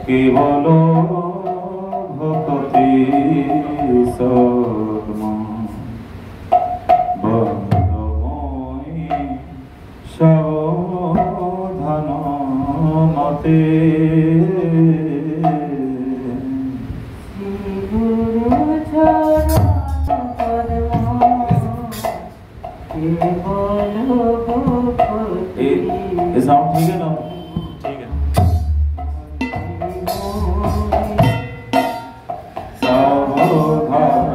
কেবল ভকতি সদ্ম বন্দময়ী সাবধান মতে ये साउंड ठीक है ना? ठीक है। सावधान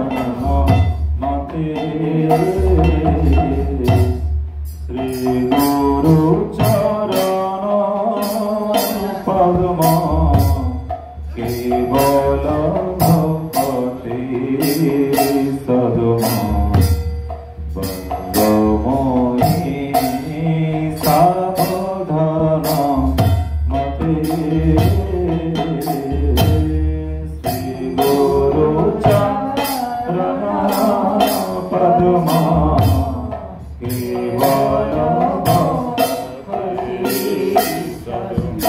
मते श्री गुरु चरण पद्म केवल भक्ति सद्म सावधान मते श्री गुरु चरण पद्म केवल भक्ति सद्म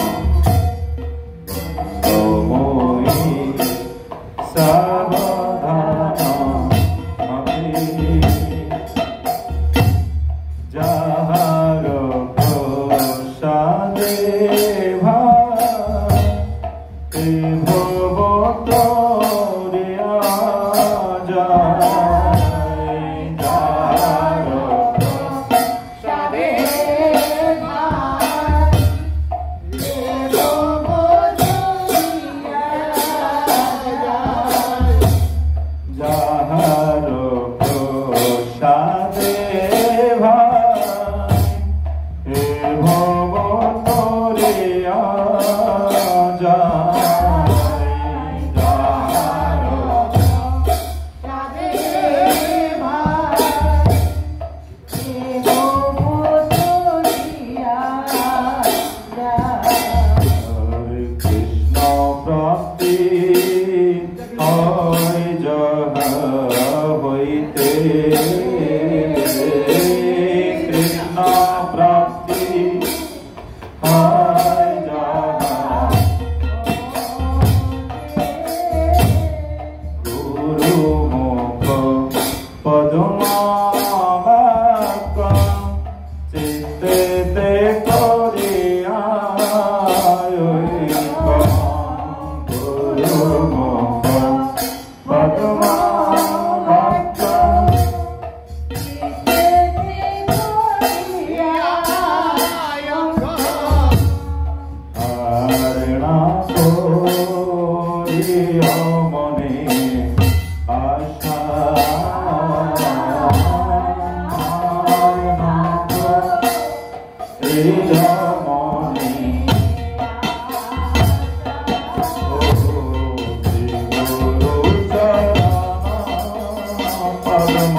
सावधान मते जाहार प्रसादे भाते भवतरिया जाय जाहार प्रसादे भाते भवतरिया जाय जाहार प्रसादे भवतरिया कृष्ण प्राप्ति হয় যাহা হইতে कृष्ण प्राप्ति হয় যাহা গুরু মুখ পদ্মাবাক চিত্তে করিয়া গুরু মুখ পদ্মাবাক হারণা করিয়া মনে আশা হৃদয় মনে গুরু চরণ পদ্ম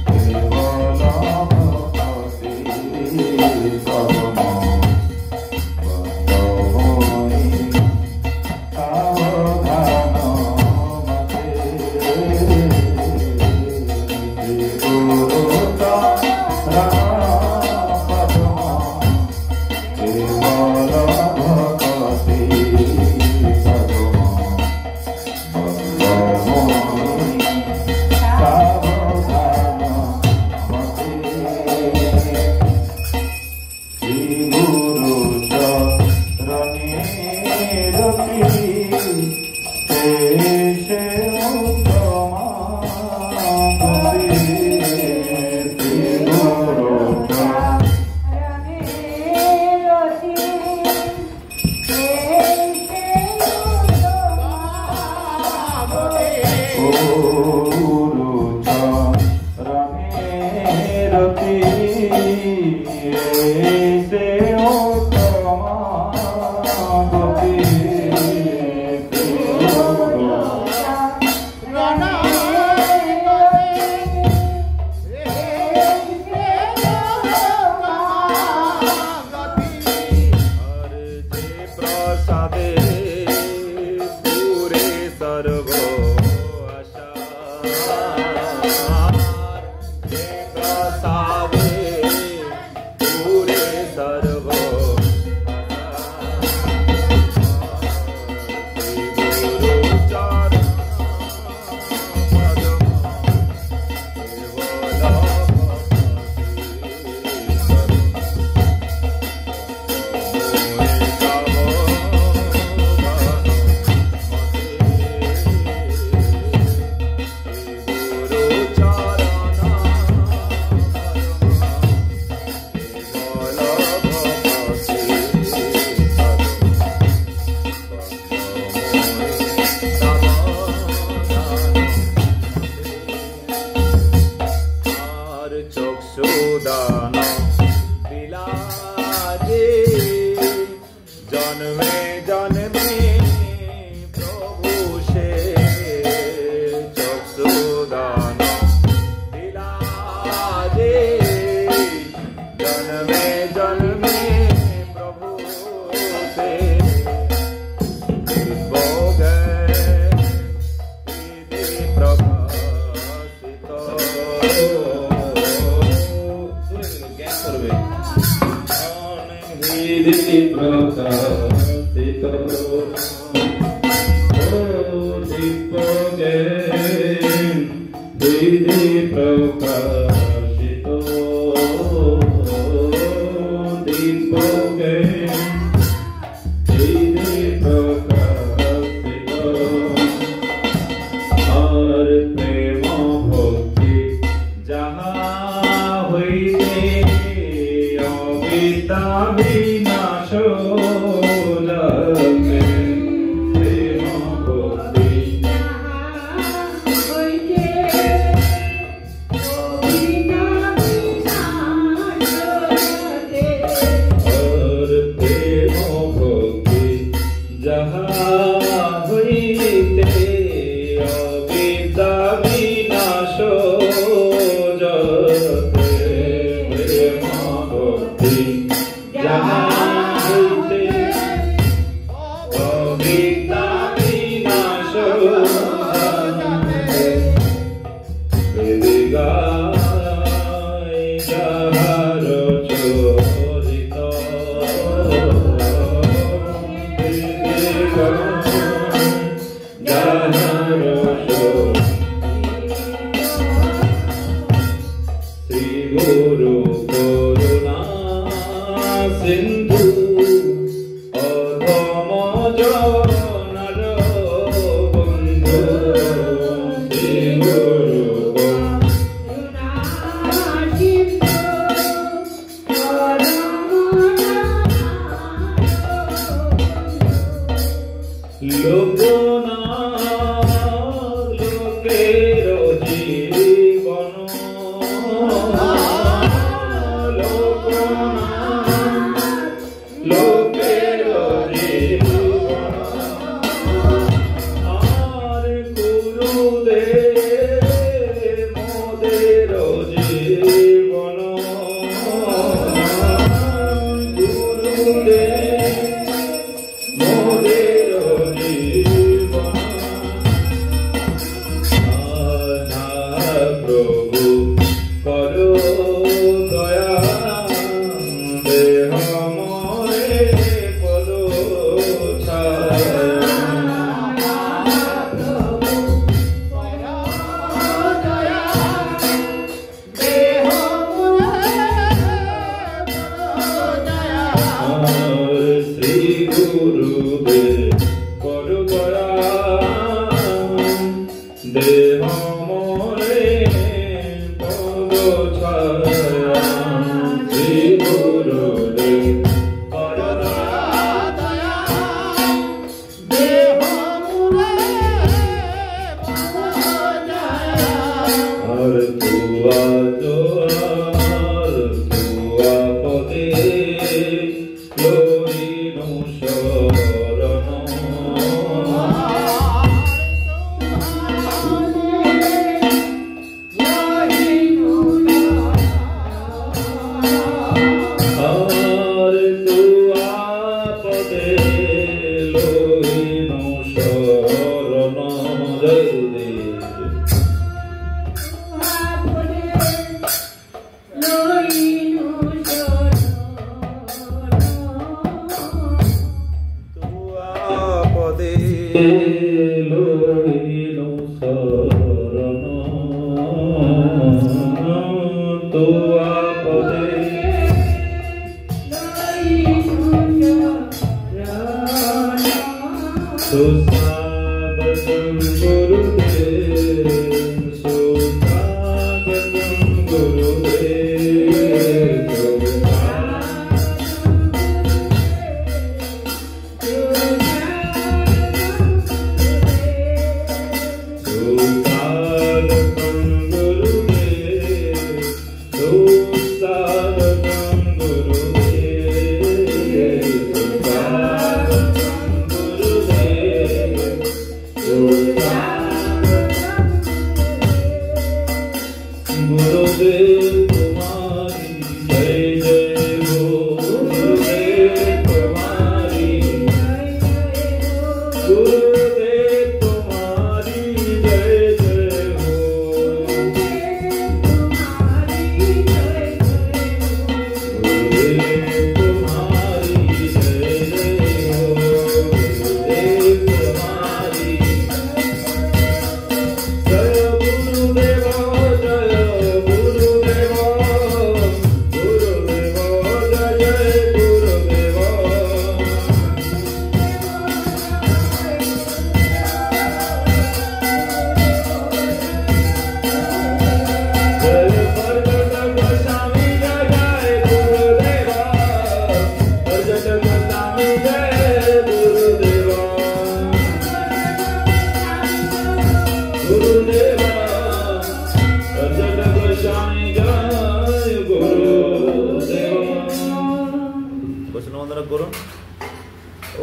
কেবল ভক্তি সদ্ম সাবধান মতে গুরু চরণ পদ্ম কেবল ভক্তি সদ্ম সাবধান মতে শ্রী গুরু চরণে রতি শেষে উত্তমা গতি শ্রী গুরু গুরু চরণে রতি সে উত্তমা গতি প্রসাদে পুরে সর্ব আশা प्रसादे पूरे सर्व जन्मे जन्मे प्रभु से चक्षुदान दिला जे जन्मे जन्मे प्रभु से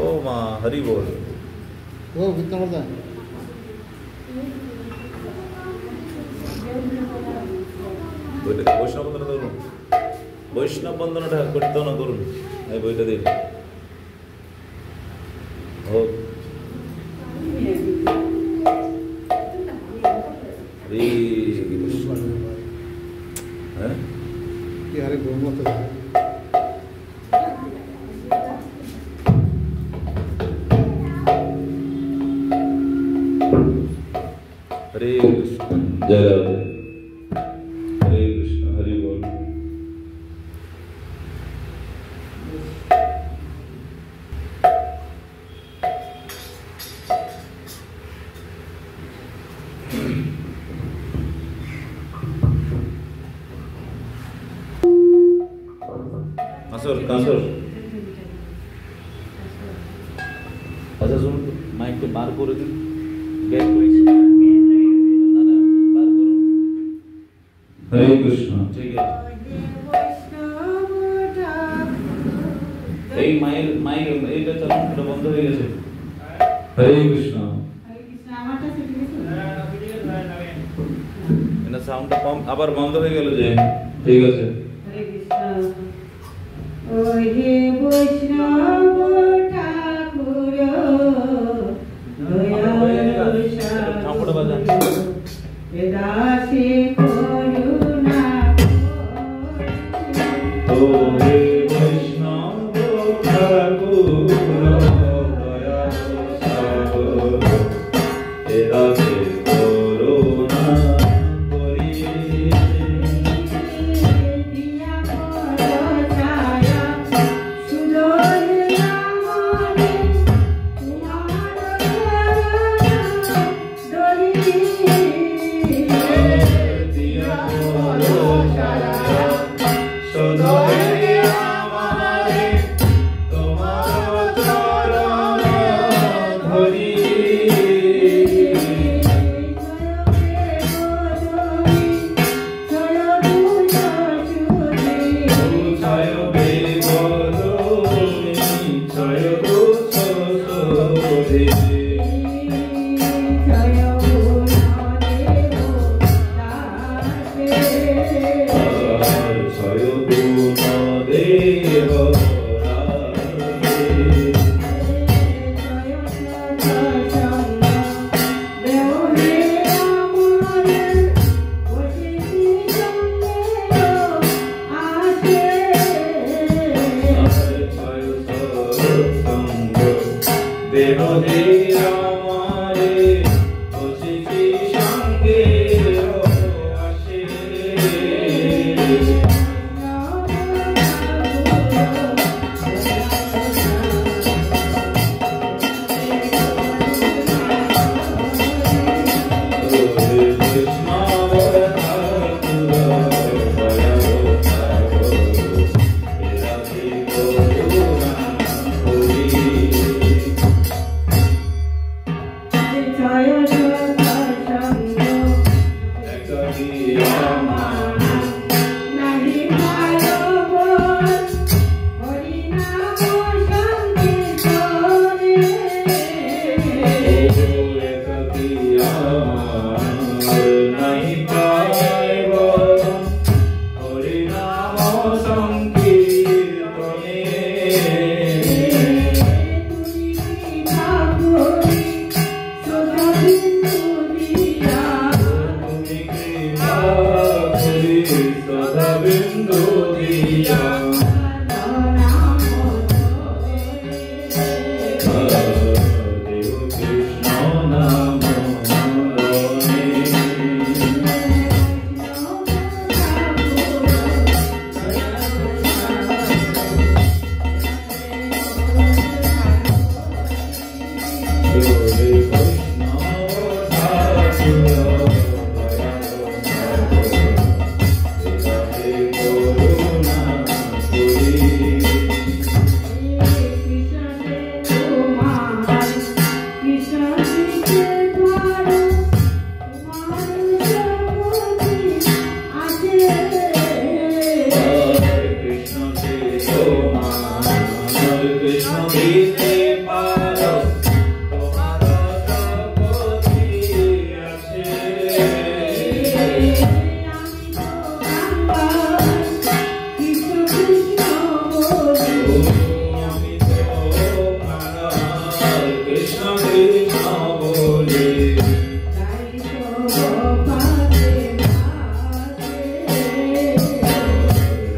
ও মা হরি বল। ও কীর্তন বইটা বৈষ্ণব বন্দনা ধরুন, বৈষ্ণব বন্দনাটা কীর্তন করুন, এই বইটা দিন হোক। হ্যাঁ কি আরে গৌমত हरे कृष्ण जय राधे, हरे कृष्ण हरि बोल। कासर कासर अच्छा सुन माइक को बार कर दिन बैक ना ना बार करो। हरे कृष्ण ठीक है এই মাইক মাইক এইটা চালান, এটা বন্ধ হয়ে গেছে। হরে কৃষ্ণ আমারটা সেট গেছে না, সাউন্ডটা কম আবার বন্ধ হয়ে গেল যে। ঠিক আছে হরে কৃষ্ণ। ওহে বৈষ্ণব ঠাকুর ঠাকুর বাজা দাসে করুণা ওহে বৈষ্ণব ঠাকুর দয়া সাগর এদাসে করুণা করিয়ে দিয়া কর ছায়া সুদর নামে তোমার দরি দিয়া বলো ছায়া সদয় আমারে তোমার চরণ ধরি। ছয় বেগলমি ছয় দোষ শোধে ছয় গুণ দেহ ছয় সৎসঙ্গ দেহ আমারে বসিছি সঙ্গে আসে। দিতে পারো তোমার শক্তি আছে। আমি তোমার কৃষ্ণ কৃষ্ণ বলি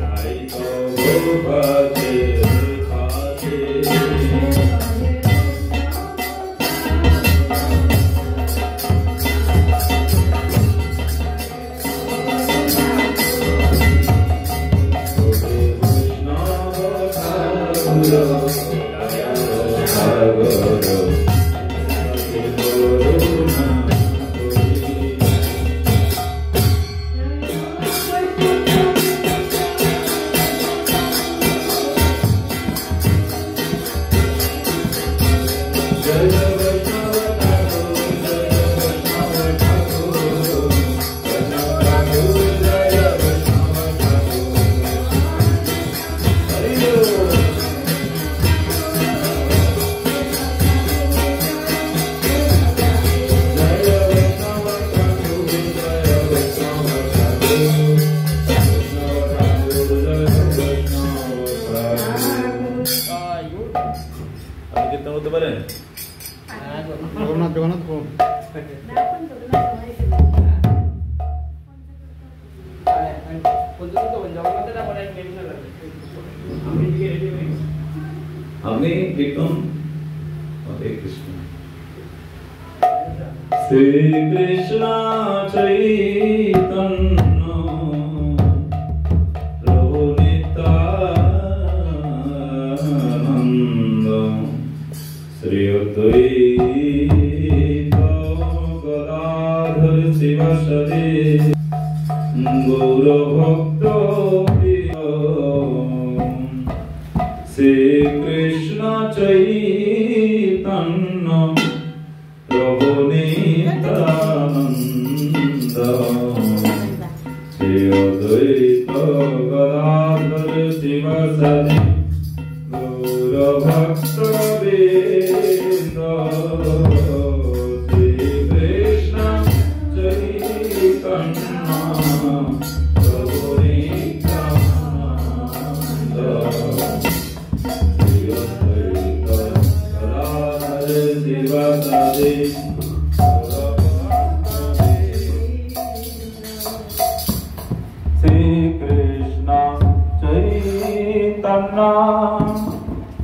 রাই তো ভুবতে খাতে। আপনি কীর্তন করতে পারেন? জগন্নাথ জগন্নাথ বল। আপনি কীর্তন হরে কৃষ্ণ শ্রী কৃষ্ণ চৈতন্য প্রভু নিত্যানন্দ শ্রী অদ্বৈত গদাধর শিবাসাদি গৌরভক্ত শ্রী কৃষ্ণ চৈতন্য প্রভু নিত্যানন্দ শ্রী অদ্বৈত গদাধর শিবাসাদি গৌরভক্ত বৃন্দ শ্রী কৃষ্ণ চৈতন্য প্রভু নিত্যানন্দ শ্রী অদ্বৈত গদাধর শিবাসাদি শ্রী কৃষ্ণ চৈতন্য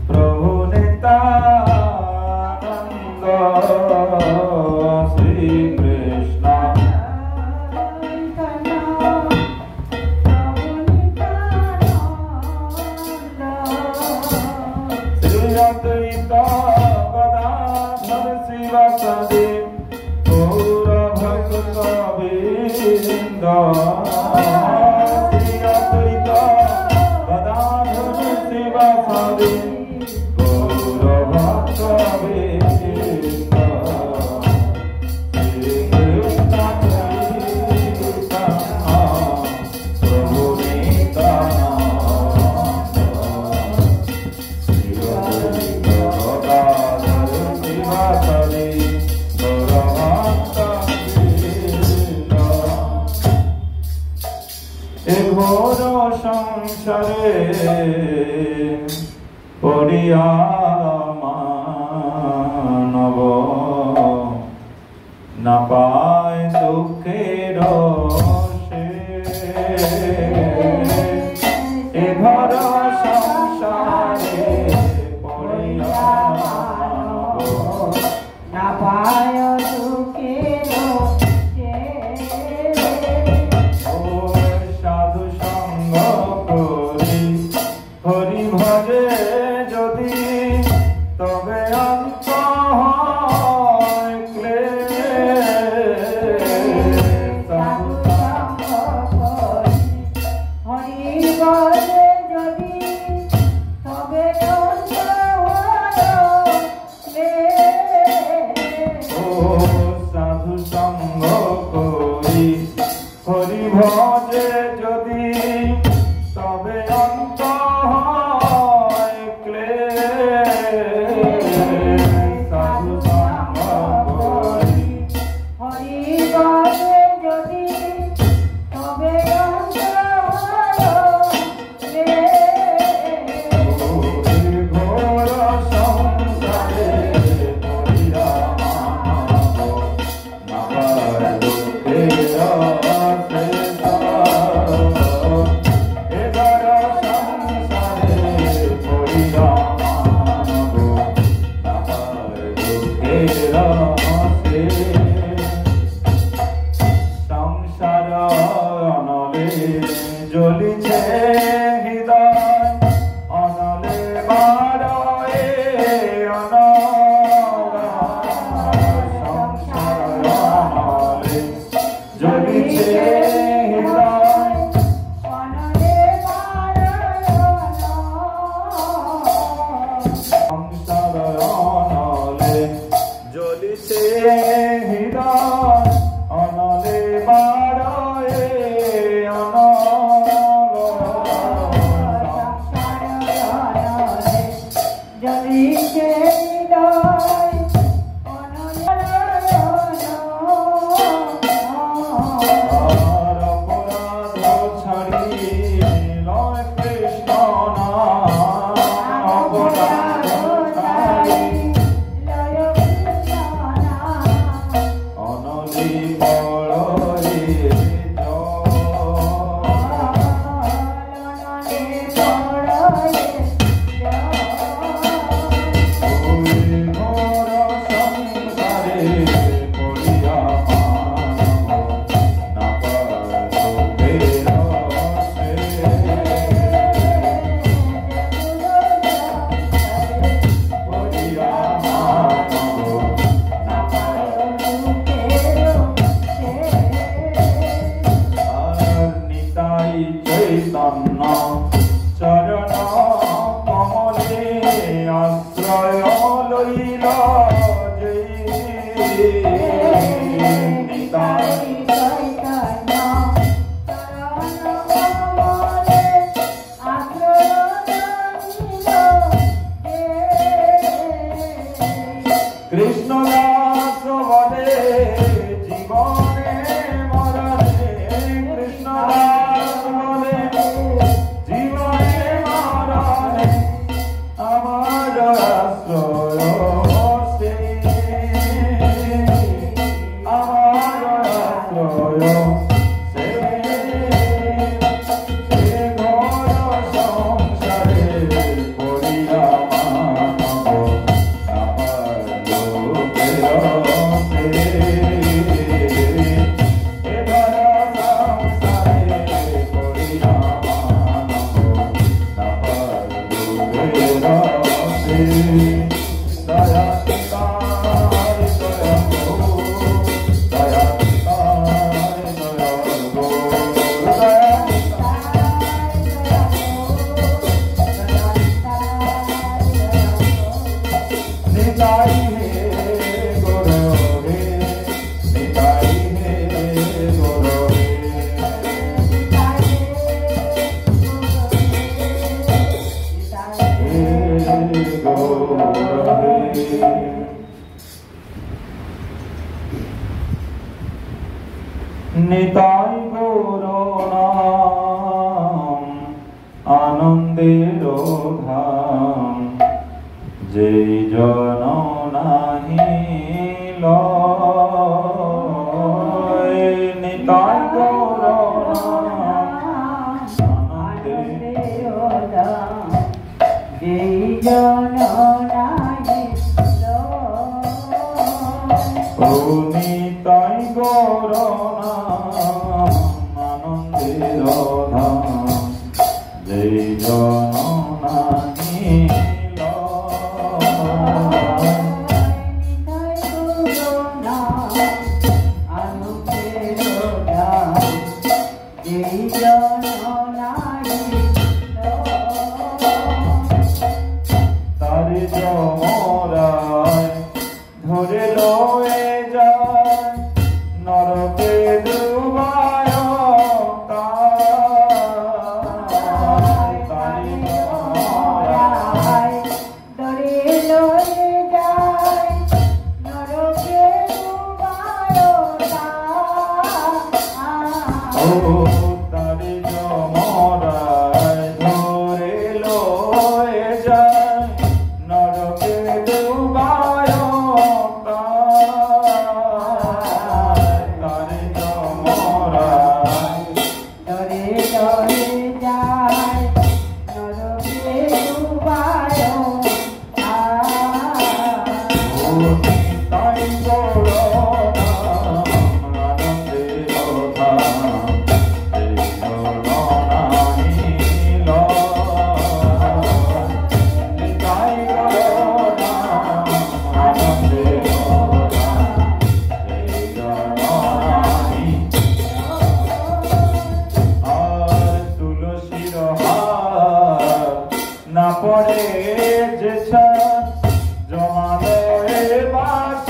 প্রভু নিত্যানন্দ শ্রী কৃষ্ণ শ্রী অদ্বৈত গদাধর শিবাসাদি গৌরভক্ত বৃন্দ শ্রী অদ্বৈত গদাধর শিবাসাদি গৌরভক্ত বৃন্দ শ্রী কৃষ্ণ চৈতন্য প্রভু নিত্যানন্দ শ্রী অদ্বৈত গদাধর শিবাসাদি গৌরভক্ত বৃন্দ। এ ঘোর সংসারে পড়িয়া মানব না পায় দুঃখের শেষ। এ ঘোর সংসারে পড়িয়া মানব না পায় দুঃখের ও সাধু সঙ্গ করি হরি ভজে যদি তবে অন্ত হয় ক্লেশ। সাধু হরি বলে যদি তবে ও সাধু সঙ্গ করি হরি ভজে যদি তবে অন্ত হয় ক্লেশ। যদি সে হৃদয় নিতাই গৌর নাম আনন্দের ধাম যেই জন নাহি লয় নিতাই গৌর নাম আনন্দের ধাম যেই জন নাহি ও নিতাই গৌর আনন্দের ধাম যেই জন নাহি তারে যমরায় ধরে লয়ে যায় নরকে ডুবায় তারে যমরায় ধরে লয়ে যায় নরকে ডুবায় ও তারে যমরায় ধরে লয়ে যায় নরকে ডুবায় তারে যমরায় ধরে লয়ে যায় নরকে ডুবায় ও নিতাই গৌর নাম আনন্দের ধাম যেই জন নাহি লয় নিতাই গৌর নাম আনন্দের ধাম যেই জন নাহি আর তুলসীর হার না পড়ে যে ছাদ জমালে বাস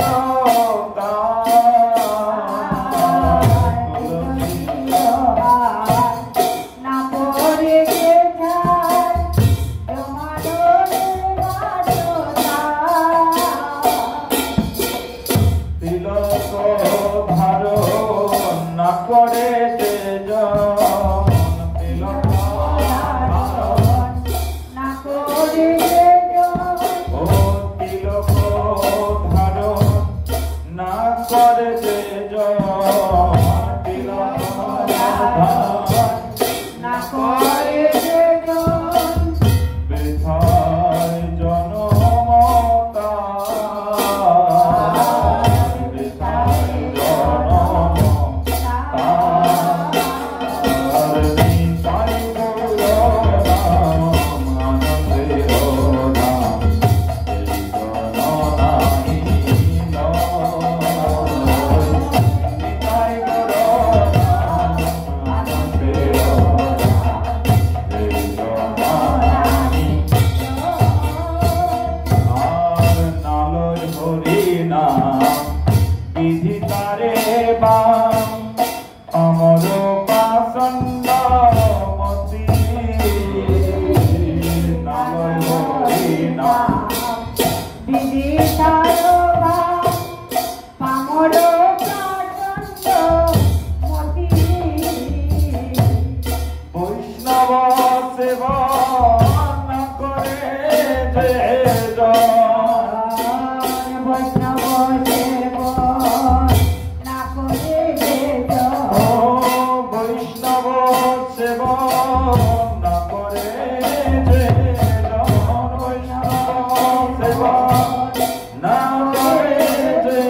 না করে যে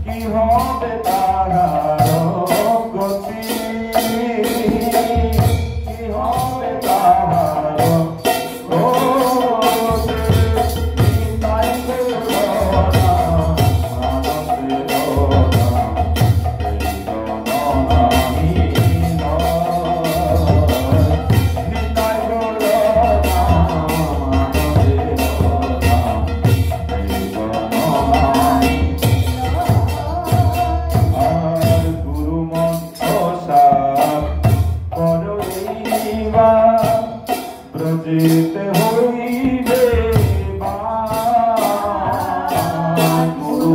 কি হবে তাহার গতি, কি হবে তাহার ব্রজেতে হইবে গুরু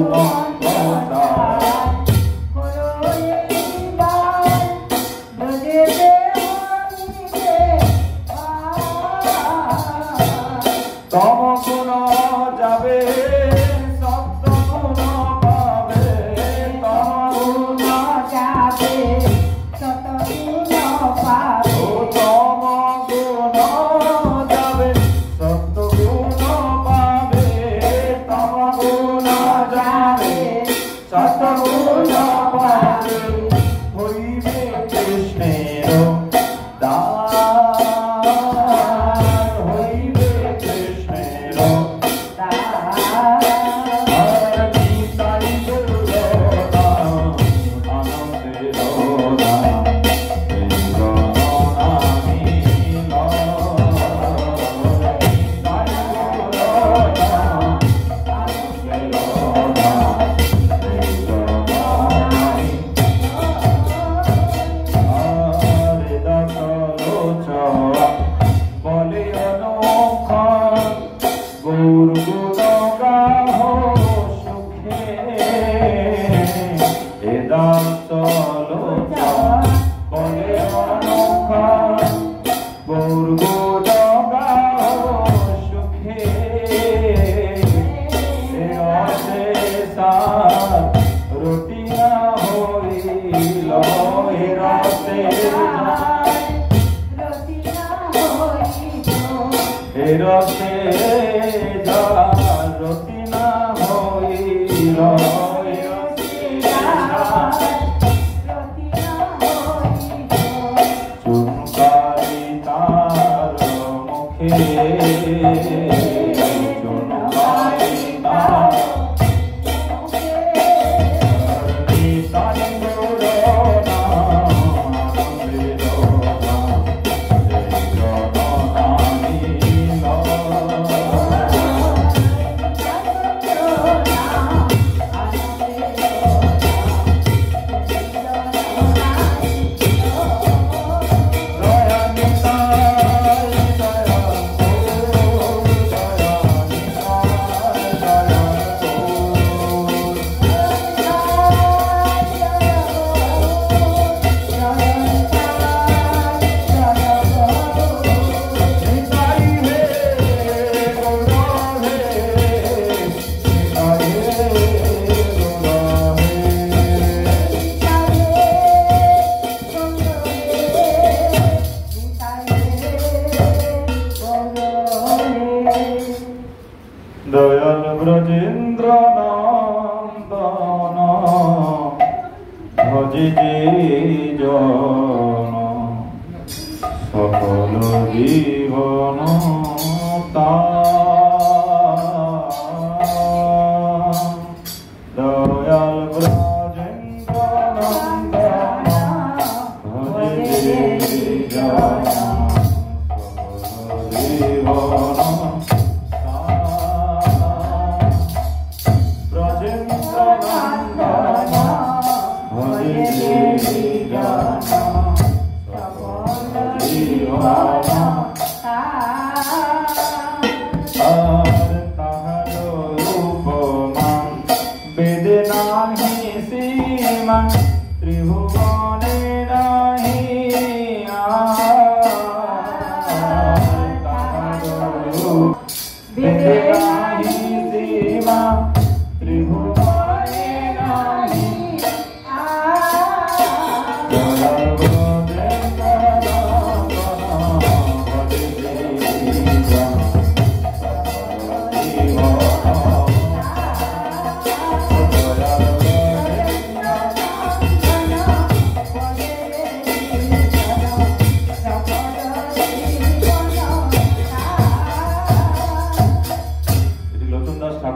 তম গুণ যাবে সত্য গুণ পাবে, তম গুণ যাবে সত গুণ পাবে, তম গুণ যাবে সত্য গুণ পাবে, তম গুণ যাবে সত্য গুণ পাবে, হইবে কৃষ্ণের দাস, হইবে কৃষ্ণের নিতাই গৌরদা আনন্দের দা রুটিনা হইল রসে রসে রুটিনা হইল চুনকারি তার মুখে, চুনকারি তার দয়াল ব্রজেন্দ্র নন্দন ভজি যে জন সকল জীবন দয়াল ব্রজেন্দ্র নন্দন ভজি যে জন সকল জীবন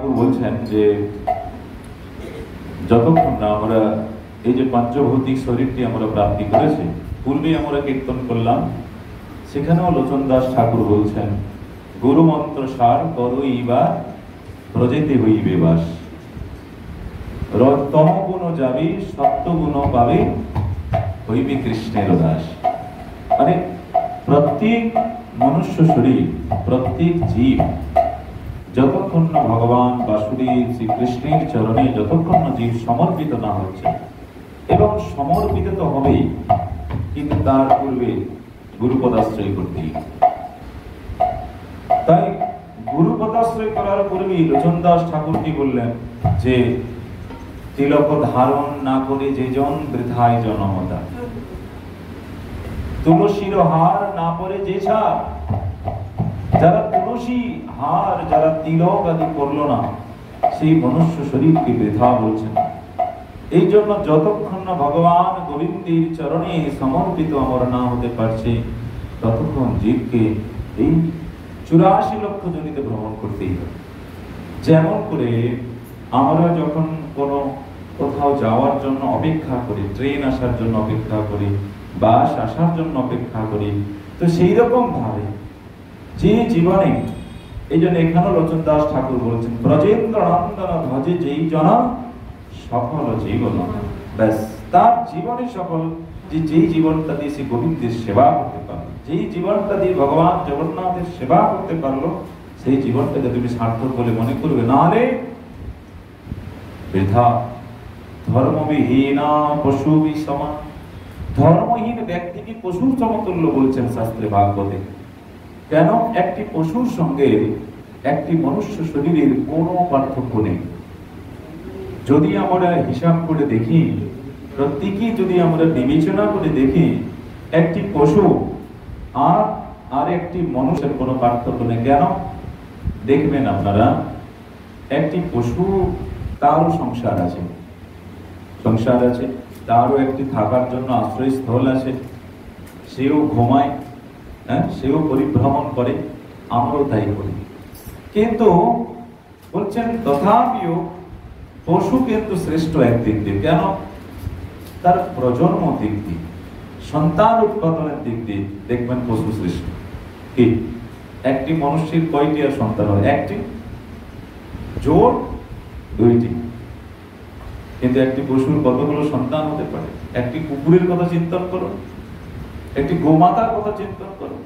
ঠাকুর বলছেন যে যতক্ষণ না আমরা এই যে পঞ্চভৌতিক শরীরটি আমরা প্রাপ্তি করেছি, পূর্বে আমরা কীর্তন করলাম, সেখানেও লোচন দাস ঠাকুর বলছেন গুরু মন্ত্র সার করইবা প্রজেতে হইবে বাস, তমগুণ যাবি সত্যগুণ পাবে হইবে কৃষ্ণের দাস। মানে প্রত্যেক মনুষ্য শরীর, প্রত্যেক জীব যতক্ষণ না ভগবান বাসুদেব শ্রীকৃষ্ণের চরণে যতক্ষণ না জীব সমর্পিত না হচ্ছে, এবং সমর্পিত তো হবেই, কিন্তু তার পূর্বে গুরুপদাশ্রয় করতেই। তাই গুরুপদাশ্রয় করার পূর্বেই লোচন দাস ঠাকুর কি বললেন যে তিলক ধারণ না করে যে জন বৃথায় জনমতা, তুলসীর হার না পরে যে ছাড়, যারা তুলসী হার, যারা তিলক আদি করলো না, সেই মনুষ্য শরীরকে বৃথা বলছেন। এই জন্য যতক্ষণ না ভগবান গোবিন্দের চরণে সমর্পিত আমরা না হতে পারছি, ততক্ষণ জীবকে এই 84 লক্ষ জনিতে ভ্রমণ করতেই হবে। যেমন করে আমরা যখন কোনো কোথাও যাওয়ার জন্য অপেক্ষা করি, ট্রেন আসার জন্য অপেক্ষা করি, বাস আসার জন্য অপেক্ষা করি, তো সেই রকম ভাবে যে জীবনে, এই জন্য এখানে লোচন দাস ঠাকুর বলছেন ব্রজেন্দ্র নন্দন ভজে যেই জন সফল জীবন। ব্যাস, তার জীবনে সফল, যে যেই জীবনটা দিয়ে সে গোবিন্দের সেবা করতে পারলো, যেই জীবনটা দিয়ে ভগবান জগন্নাথের সেবা করতে পারলো, সেই জীবনটাকে তুমি সার্থক বলে মনে করবে, নাহলে বৃথা। ধর্মবিহীনা পশু সমান, ধর্মহীন ব্যক্তিকে পশুর সমতুল্য বলছেন শাস্ত্রে ভাগবতে। কেন? একটি পশুর সঙ্গে একটি মনুষ্য শরীরের কোনো পার্থক্য নেই। যদি আমরা হিসাব করে দেখি, প্রত্যেকেই যদি আমরা বিবেচনা করে দেখি, একটি পশু আর একটি মানুষের কোনো পার্থক্য নেই। কেন? দেখবেন আপনারা, একটি পশু তারও সংসার আছে, তারও একটি থাকার জন্য আশ্রয়স্থল আছে, সেও ঘুমায়, সেও পরিভ্রমণ করে, আমরাও তাই করি। কিন্তু বলছেন তথাপিও পশু কিন্তু শ্রেষ্ঠ একদিক দিয়ে। কেন? তার প্রজন্ম দিক দিয়ে, সন্তান উৎপাদনের দিক দিয়ে দেখবেন পশু শ্রেষ্ঠ। কি একটি মানুষের কয়টি আর সন্তান হয়? একটি, জোর 2টি। কিন্তু একটি পশুর কতগুলো সন্তান হতে পারে? একটি কুকুরের কথা চিন্তন করো, একটি গোমাতার কথা চিন্তন করো।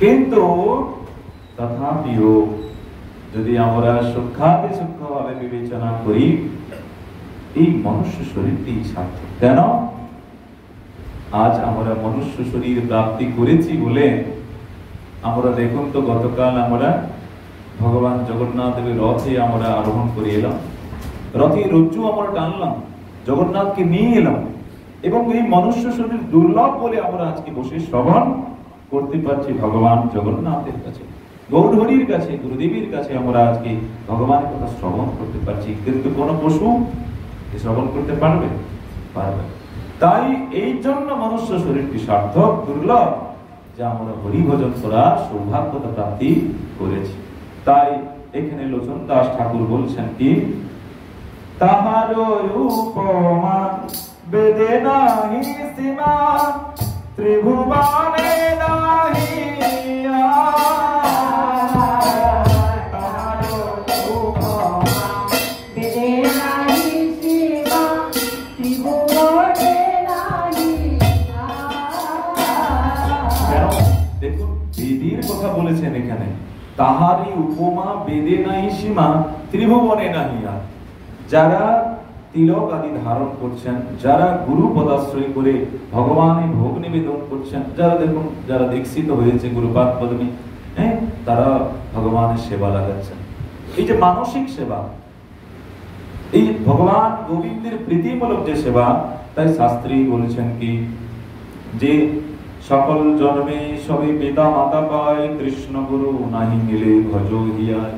কিন্তু তথাপিও যদি আমরা সূক্ষ্মভাবে বিবেচনা করি, এই মনুষ্য শরীরটি সার্থক। কেন? আজ আমরা মনুষ্য শরীর প্রাপ্তি করেছি বলে আমরা দেখুন তো, গতকাল আমরা ভগবান জগন্নাথ দেবের রথে আমরা আরোহণ করে এলাম, রথে রজ্জু আমরা টানলাম, জগন্নাথকে নিয়ে এলাম, এবং এই মনুষ্য শরীর দুর্লভ বলে আমরা আজকে বসে শ্রবণ করতে পারছি ভগবান জগন্নাথের কাছে, গৌরহরির কাছে, গুরুদেবীর কাছে আমরা আজকে ভগবানের কথা শ্রবণ করতে পারছি। কিন্তু কোন পশু শ্রবণ করতে পারবে? পারবে। তাই এই জন্য মনুষ্য শরীরটি সার্থক, দুর্লভ, যা আমরা হরি ভজন করার সৌভাগ্যতা প্রাপ্তি করেছি। তাই এখানে লোচন দাস ঠাকুর বলছেন কি, তাহার উপমা বেদে নাহি সীমা, ত্রিভুবনে নাহি বলেছেন এখানে, তাহারই উপমা বেদে নাই সীমা, ত্রিভুবনে নাহিয়া। যারা তিলক আদি ধারণ করছেন, যারা গুরু পদাশ্রয় করে ভগবানের ভোগ নিবেদন করছেন, যারা দেখুন, যারা দীক্ষিত হয়েছে গুরুপাদ পদ্মে, তারা ভগবানের সেবা লাগাচ্ছেন। এই যে মানসিক সেবা, এই ভগবান গোবিন্দের প্রীতিমূলক যে সেবা, তাই শাস্ত্রী বলেছেন কি, যে সকল জন্মে সবে পিতা মাতা পায়, কৃষ্ণ গুরু নাহি মিলে ভজ হিয়ায়।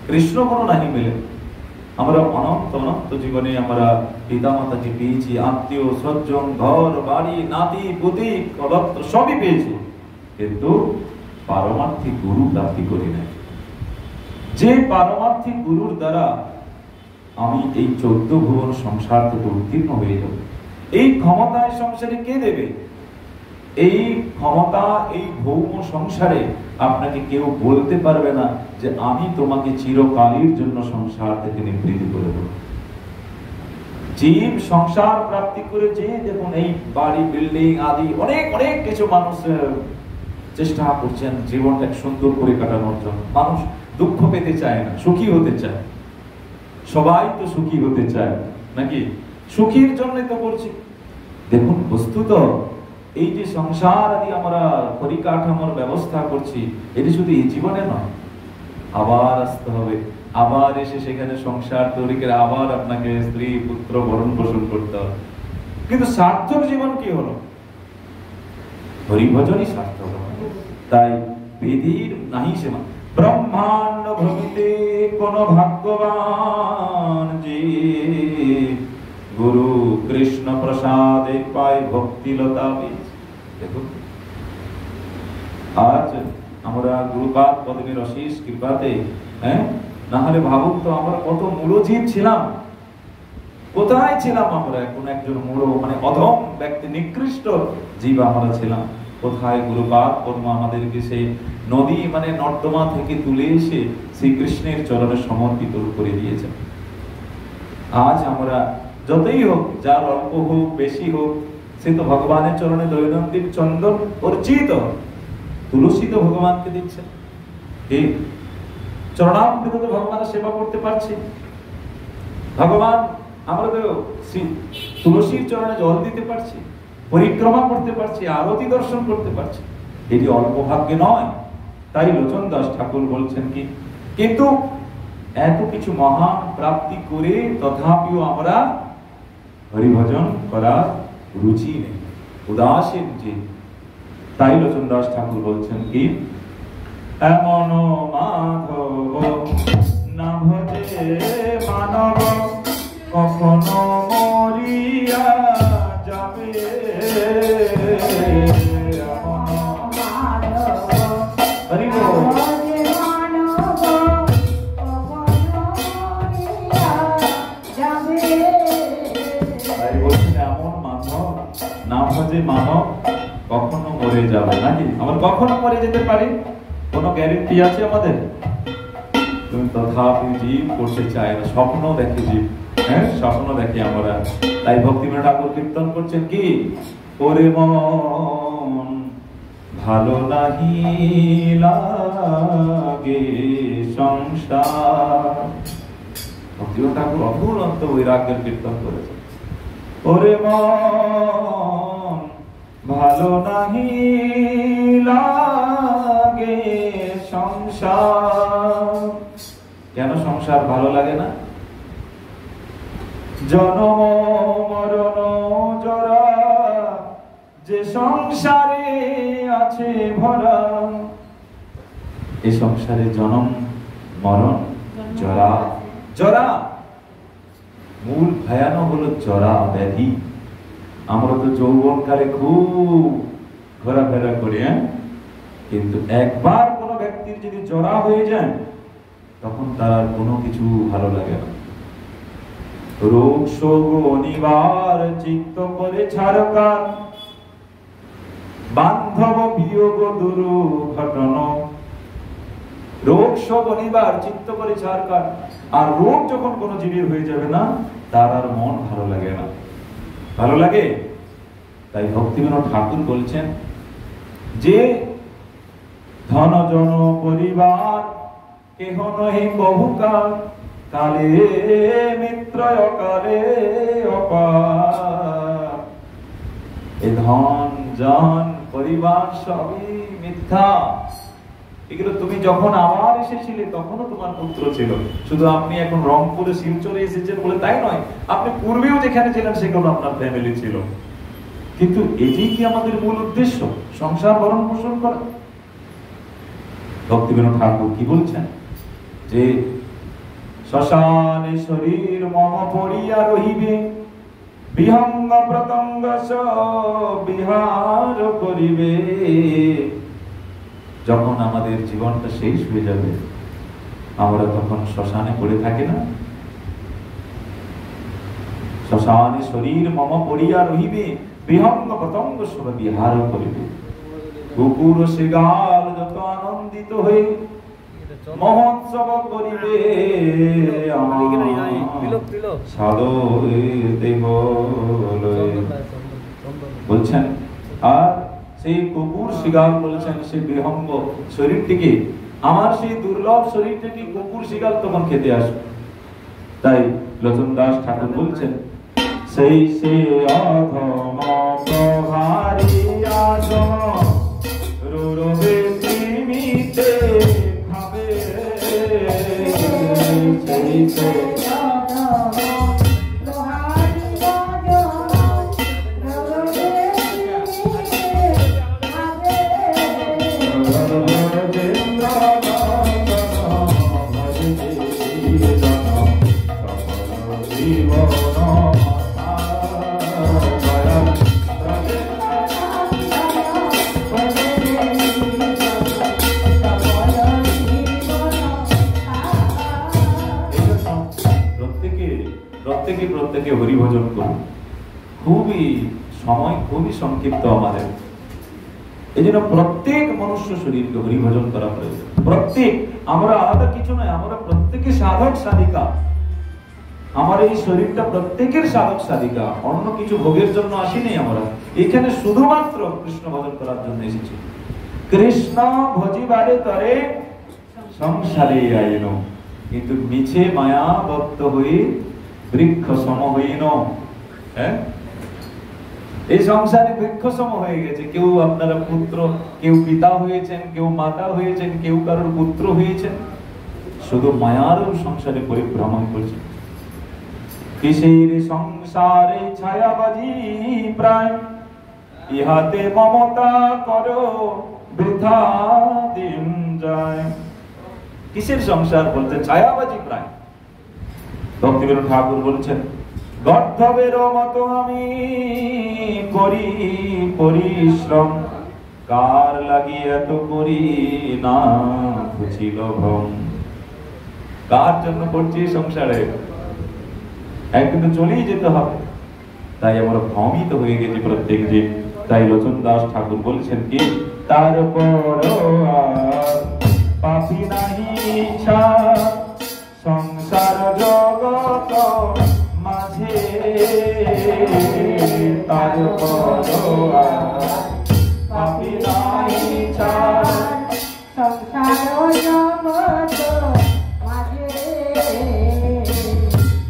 কৃষ্ণ গুরু নাহি মিলে, আমরা অনন্ত জীবনে আমরা পিতা মাতাকে পেয়েছি, আত্মীয় স্বজন, ঘর বাড়ি, নাতি পুতি, কলত্র সবই পেয়েছি, কিন্তু পারমার্থিক গুরু প্রাপ্তি করি নাই। যে পারমার্থিক গুরুর দ্বারা আমি এই 14 ভুবন সংসার থেকে উত্তীর্ণ হয়ে যাব, এই ক্ষমতায় সংসারে কে দেবে? এই ক্ষমতা এই ভৌম সংসারে আপনাকে কেউ বলতে পারবে না যে আমি তোমাকে চিরকালের জন্য সংসার থেকে নিবৃত্ত করে দেব। জীব সংসার প্রাপ্তি করে যে দেখুন এই বাড়ি বিল্ডিং আদি অনেক অনেক কিছু মানুষ চেষ্টা করছেন জীবনটা সুন্দর করে কাটানোর জন্য। মানুষ দুঃখ পেতে চায় না, সুখী হতে চায়। সবাই তো সুখী হতে চায় নাকি? সুখীর জন্য তো করছি। দেখুন বস্তুত এই যে সংসার আদি আমরা পরিকাঠামোর ব্যবস্থা করছি, এটি শুধু এই জীবনে নয়, আবার আসতে হবে, আবার এসে সেখানে সংসার তৈরি করে আবার আপনাকে স্ত্রী পুত্র ভরণ পোষণ করতে হবে। কিন্তু সার্থক জীবন কি হলো? হরিভজনই সার্থক। তাই বেদির নাহি সীমা। ব্রহ্মাণ্ড ভ্রমিতে কোন ভাগ্যবান যে গুরু কৃষ্ণ প্রসাদে পায় ভক্তিলতা বীজ। দেখুন আজ আমরা গুরুপাদ পদ্মের অশেষ কৃপাতে, না হলে ভাবুন তো আমরা কত মূঢ়জীব ছিলাম, কোথায় ছিলাম আমরা? কোন একজন মূঢ় মানে অধম ব্যক্তি, নিকৃষ্ট জীব আমরা ছিলাম। কোথায় গুরুপাদ পদ্ম আমাদেরকে সেই নদী মানে নর্দমা থেকে তুলে এসে শ্রীকৃষ্ণের চরণে সমর্পিত করে দিয়েছেন। আজ আমরা যতই হোক, যার অল্প হোক বেশি হোক, সে তো ভগবানের চরণে দৈনন্দিন চন্দন অর্চিত তুলসী তো ভগবানকে দিচ্ছে। এই চরণামৃত তো ভগবানের সেবা করতে পারছি। ভগবান আমরা তো তুলসীর চরণে জল দিতে পারছি, পরিক্রমা করতে পারছি, আরতি দর্শন করতে পারছি। এটি অল্প ভাগ্যে নয়। তাই লোচন দাস ঠাকুর বলছেন কি, কিন্তু এত কিছু মহান প্রাপ্তি করে তথাপিও আমরা হরিভজন করার রুচি নেই, উদাসীন যে। তাই লোচন দাস ঠাকুর বলছেন কি, এমন মাধব না ভজে মানব কখনো মরিয়া যাবে। মানব কখনো মরে যাবে নাকি? আমরা কখনো মরে যেতে পারি, কোনো গ্যারেন্টি আছে আমাদের? তুমি তথাপি জীব করতে চায় না, স্বপ্ন দেখে জীব, স্বপ্ন দেখে আমরা। তাই ভক্তিবিনোদ ঠাকুর কীর্তন করছেন কি, ওরে মন ভালো নাহি লাগে সংসার। ভক্তিবিনোদ ঠাকুর অফুরন্ত বৈরাগ্যের কীর্তন করেছেন। ওরে মন ভালো নাহি লাগে সংসার। কেন সংসার ভালো লাগে না? জনম মরণ জরা যে সংসারে আছে ভরা। এই সংসারে জনম মরণ জরা, জরা মূল ভয়ানক হলো জরা ব্যাধি। আমরা তো যৌবনকালে খুব ঘোরাফেরা করি, কিন্তু একবার কোন ব্যক্তির যদি জরা হয়ে যায় তখন তার কোনো কিছু ভালো লাগে না। রোগ শোক অনিবার চিত্ত করে ছাড়কার, বান্ধব বিয়োগ দুর্ঘটন। রোগ শোক অনিবার চিত্ত করে ছাড়কার। আর রোগ যখন কোনো জীবের হয়ে যাবে না, তার আর মন ভালো লাগে না। ভালো লাগে? তাই ভক্তিবিনোদ ঠাকুর বলছেন যে ধন জন পরিবার কেহ নহি বহুকাল, কালে মিত্র অকালে অপার। এ ধন জন পরিবার সবই মিথ্যা। এগুলো তুমি যখন আবার এসেছিলে তখনও তোমার পুত্র ছিল। শুধু আপনি এখন রংপুরে শিলচরে এসেছেন বলে তাই নয়, আপনি পূর্বেও যেখানে ছিলেন সেগুলো আপনার ফ্যামিলি ছিল। কিন্তু এটাই কি আমাদের মূল উদ্দেশ্য, সংসার ভরণ পোষণ করা? ভক্তিবিনোদ ঠাকুর কি বলছেন যে শ্মশানে শরীর মম পড়িয়া রহিবে, বিহঙ্গ প্রতঙ্গ বিহার করিবে। যখন আমাদের জীবনটা শেষ হয়ে যাবে আমরা তখন শ্মশানে পড়ে থাকি না? শ্মশানে শরীর মম পড়িয়া রহিবে, বিহঙ্গ পতঙ্গ সব বিহার করিবে। কুকুর শৃগাল যত আনন্দিত হয়ে মহোৎসব করিবে, বলছেন। আর সেই কুকুর শৃগাল বলছেন সেই বিহঙ্গ শরীরটিকে, আমার সেই দুর্লভ শরীরটিকে কুকুর শৃগাল তখন খেতে আসবে। তাই লোচন দাস ঠাকুর বলছেন, সেই সে অধম প্রহারিয়া রুরবে তিমিতে খাবে, সেই সে প্রত্যেকে হরিভজন করুন। খুবই সময় খুবই সংক্ষিপ্ত আমাদের, এই জন্য প্রত্যেক মনুষ্য শরীরকে হরিভজন করা প্রয়োজন। প্রত্যেক, আমরা আলাদা কিছু নয়, আমরা প্রত্যেকে সাধক সাধিকা। আমার এই শরীরটা প্রত্যেকের সাধক সাধিকা, অন্য কিছু ভোগের জন্য আসিনি। আমরা এখানে শুধুমাত্র কৃষ্ণ ভজন করার জন্য এসেছি। কৃষ্ণ ভজিবারে তরে সংসারে আইন, কিন্তু মিছে মায়াবদ্ধ হয়ে বৃক্ষ সম হইন। হ্যাঁ, এই সংসারে বৃক্ষ সম হয়ে গেছে। কেউ আপনারা পুত্র, কেউ পিতা হয়েছেন, কেউ মাতা হয়েছেন, কেউ কারোর পুত্র হয়েছেন, শুধু মায়ার সংসারে পরিভ্রমণ করছেন। কিসের সংসারে ছায়াবাজি প্রায়, ইহাতে মমতা করো বৃথা দিন যায়। কিসের সংসার বলতে? ছায়াবাজি প্রায়। ভক্তিবিনোদ ঠাকুর বলছেন, গর্ধবের মতো আমি করি পরিশ্রম, কার লাগি এত করি না বুঝিল ভ্রম। কার জন্য করছি সংসারে? একদিন তো চলেই যেতে হবে, তাই আমরা ভ্রমিত হয়ে গেছি প্রত্যেক দিন। তাই লোচন দাস ঠাকুর বলছেন কি, তারপর আর পাপি নাহি ইচ্ছা সংসার জগত মাঝে, তারপর আর পাপি নাহি ইচ্ছা সংসার জগত মাঝে,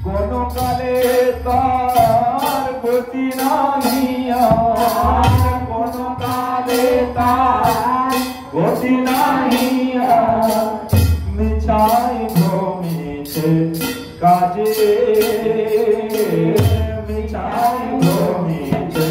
কোন কালে তার গতি নাহি, কোন কালে তার গতি নাহি, মিছাই ভ্রমিছে কাজে, মিছাই ভ্রমিছে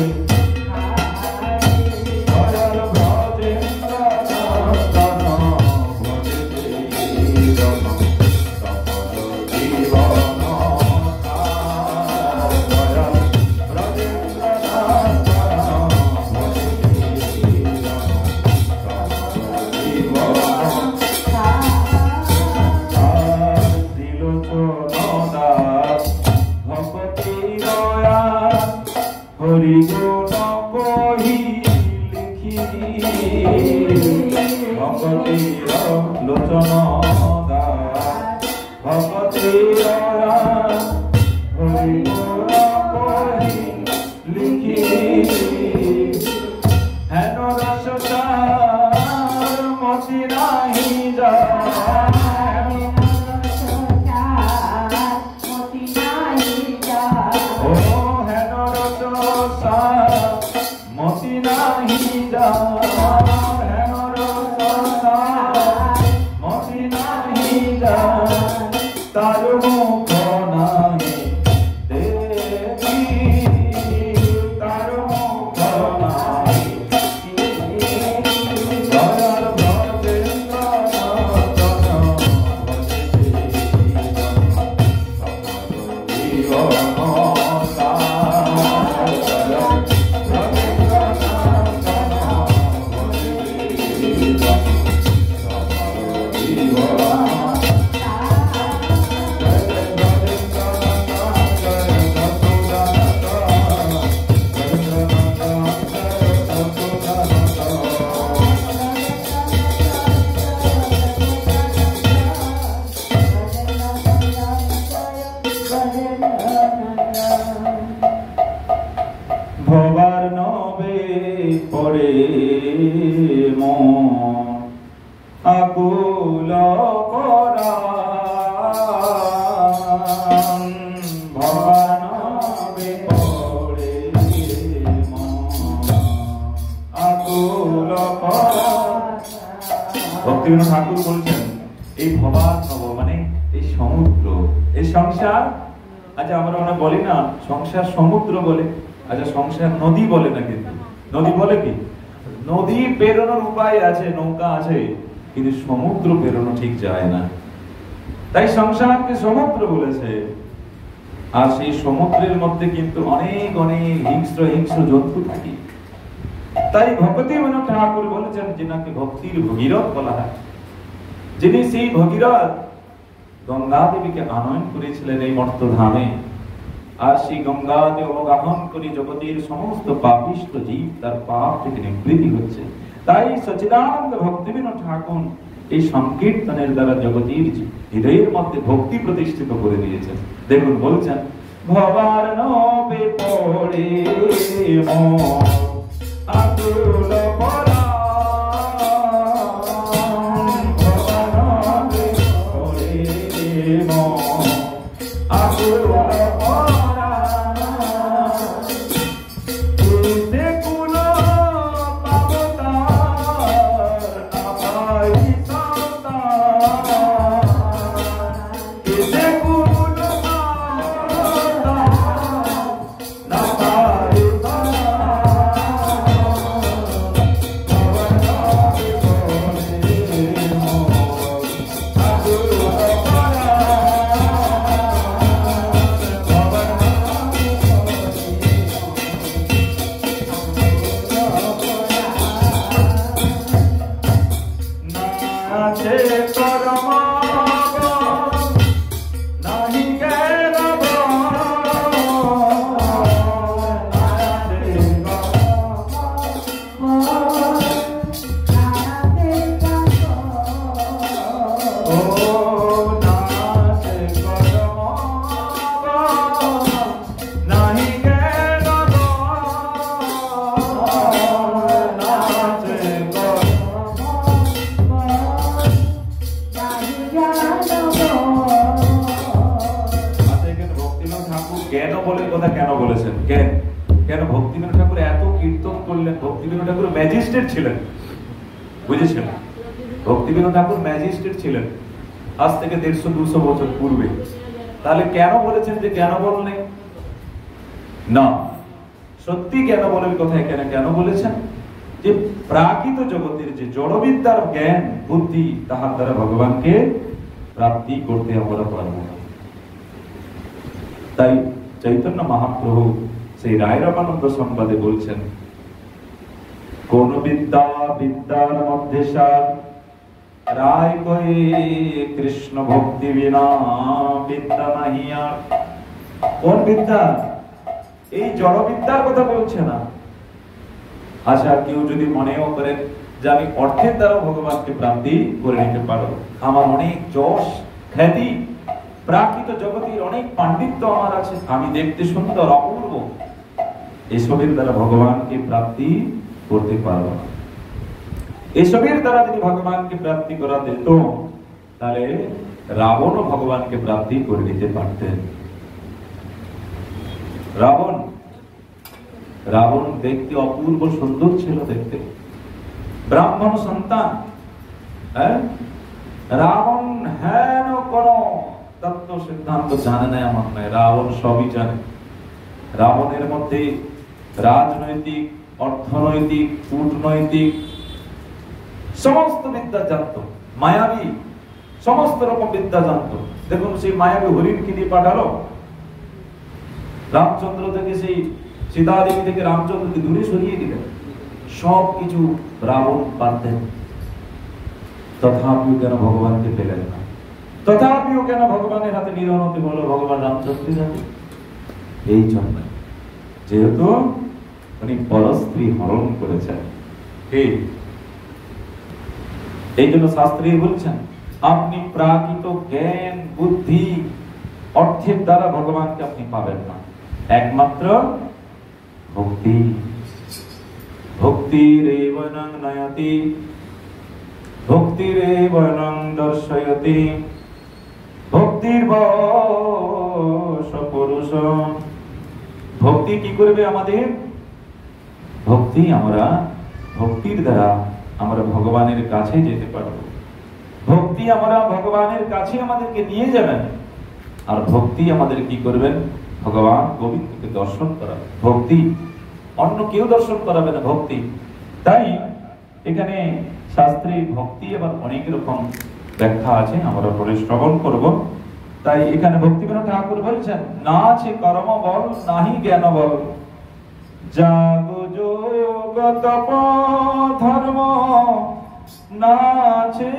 লোচন দাস ভগতি লিখি হেন রস মতি নাহি যায়, ও হেন রস মতি নাহি যায়, হেন রস মতি নাহি যায়, তার মুখ নাহি দেখি, তার মুখ নাহি দয়াল ভজেন্দ্র ভবানবে পড়ে আকুল ভক্তিবিনোদ ঠাকুর বলছেন এই ভবান মানে এই সমুদ্র, এই সংসার। আচ্ছা আমরা ওরা বলি না সংসার সমুদ্র বলে, আচ্ছা সংসার নদী বলে না, কিন্তু নদী বলে কি? নদী পেরোনোর উপায় আছে, নৌকা আছে, কিন্তু সমুদ্র পেরোনো ঠিক যায় না। তাই সংসারকে সমুদ্র বলেছে। আর সেই সমুদ্রের মধ্যে কিন্তু অনেক অনেক হিংস্র হিংস্র জন্তু থাকে। তাই ভক্তিবিনোদ ঠাকুর বলেছেন যিনাকে ভক্তির ভগীরথ বলা হয়, যিনি সেই ভগীরথ গঙ্গা দেবীকে আনয়ন করেছিলেন এই মর্তধামে। আর সেই গঙ্গাতে অবগাহন করে জগতের সমস্ত পাপিষ্ঠ জীব তার পাপ থেকে নিবৃত্তি হচ্ছে। তাই সচিদানন্দ ভক্তিবিনোদ ঠাকুর এই সংকীর্তনের দ্বারা জগতের হৃদয়ের মধ্যে ভক্তি প্রতিষ্ঠিত করে দিয়েছেন। দেখুন বলছেন ভবার নবে পড়ে আকুল পরা ম্যাজিস্ট্রেট ছিলেন, বুঝেছেন? ভক্তিবিনোদ ঠাকুর ম্যাজিস্ট্রেট ছিলেন আজ থেকে 150-200 বছর পূর্বে। তাহলে কেন বলেছেন যে জ্ঞান বল নেই? না, সত্যি জ্ঞান বলের কথা এখানে কেন বলেছেন? যে প্রাকৃত জগতের যে জড়বিদ্যার জ্ঞান বুদ্ধি, তাহার দ্বারা ভগবানকে প্রাপ্তি করতে আমরা পারব না। তাই চৈতন্য মহাপ্রভু সেই রায়রামানন্দ সংবাদে বলছেন কোন বিদ্যা বিদ্যার মধ্যে সার রায় কয়ে কৃষ্ণ ভক্তি বিনা বিদ্যা নাহি আর। কোন বিদ্যা? এই জড় বিদ্যার কথা বলছে না। আচ্ছা কেউ যদি মনেও করেন যে আমি অর্থের দ্বারা ভগবানকে প্রাপ্তি করে নিতে পারবো, আমার অনেক যশ খ্যাতি, প্রাকৃত জগতের অনেক পাণ্ডিত্য আমার আছে, আমি দেখতে সুন্দর অপূর্ব, এসবের দ্বারা ভগবানকে প্রাপ্তি করতে পারবো না। এসবের দ্বারা যদি ভগবানকে প্রাপ্তি করা যেত তাহলে রাবণও ভগবানকে প্রাপ্তি করে নিতে পারতেন। রাবণ দেখতে অপূর্ব সুন্দর ছিল, দেখতে ব্রাহ্মণ সন্তান। রাবণ হেন কোন তত্ত্ব সিদ্ধান্ত জানে না এমন নয়, রাবণ সবই জানে। রাবণের মধ্যে রাজনৈতিক, অর্থনৈতিক, কূটনৈতিক সমস্ত বিদ্যা জানত, মায়াবী সমস্ত রকম বিদ্যা জানত। দেখুন সেই মায়াবী হরিণকে দিয়ে পাঠালো রামচন্দ্র থেকে, সেই সীতাদেবী থেকে রামচন্দ্রকে দূরে সরিয়ে দিলেন। সব কিছু রাবণ পারতেন, তথাপিও কেন ভগবানকে পেলেন না? তথাপিও কেন ভগবানের হাতে নিধন হতে বলল ভগবান রামচন্দ্রের হাতে? এই জন্য যেহেতু উনি পরস্ত্রী হরণ করেছেন। এই জন্য শাস্ত্রী বলছেন আপনি প্রাকৃত জ্ঞান বুদ্ধি অর্থের দ্বারা ভগবানকে আপনি পাবেন না, একমাত্র ভক্তি। ভক্তিরেব নং নয়তি ভক্তিরেব নং দর্শয়তি ভক্তির্ভব দর্শন। ভক্তি কি করবে আমাদের? ভক্তির দ্বারা আমরা ভগবানের কাছে যেতে পারবো। ভক্তি আমরা ভগবানের কাছে আমাদেরকে নিয়ে যাবেন। আর ভক্তি আমাদের কি করবেন? ভগবান গোবিন্দকে দর্শন করাবে। ভক্তি অন্য কেউ দর্শন করাবে না, ভক্তি। তাই এখানে শাস্ত্রে ভক্তি আবার অনেক রকম ব্যাখ্যা আছে, আমরা পরে শ্রবণ করব। তাই এখানে ভক্তিবিনোদ ঠাকুর বলছেন, না আছে কর্ম বল, নাহি জ্ঞান বল, জাগ যোগ তপ ধর্ম, না আছে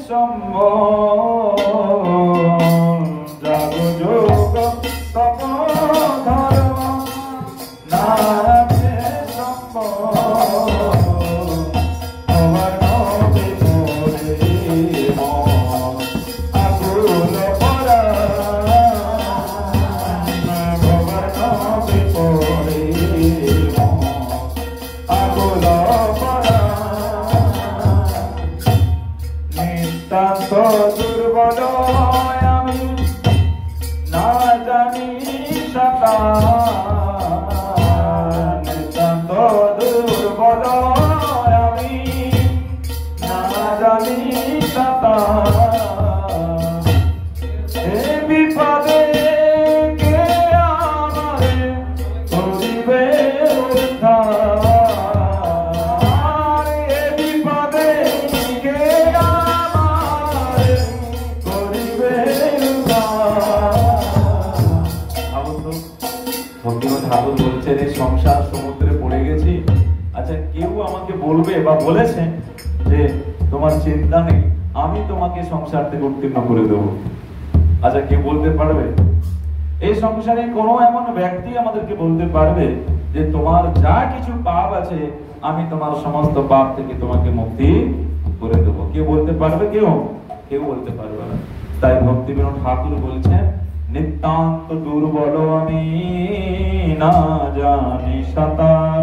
সম্বল। জাগ যোগ তপ ধর্ম, না আছে সম্বল। দুর্বল আমি না জানি নিতান্ত দুর্বল আমি না জানি এ বিপদে কে আমারে করিবে উদ্ধার। এ বিপদে কে ঠাকুর বলছেন, এই সংসার সমুদ্রে পড়ে গেছি। আচ্ছা, কেউ আমাকে বলবে বা বলেছে যে তোমার চিন্তা নেই, আমি তোমাকে সংসার থেকে উত্তীর্ণ করে দেবো? আচ্ছা, কেউ বলতে পারবে? এই সংসারে কোনো এমন ব্যক্তি আমাদেরকে বলতে পারবে যে তোমার যা কিছু পাপ আছে, আমি তোমার সমস্ত পাপ থেকে তোমাকে মুক্তি করে দেবো? কেউ বলতে পারবে? কেউ বলতে পারবে না। তাই ভক্তিবিনোদ ঠাকুর বলছেন, নিতান্ত দুর্বল আমি না জানি সাঁতার,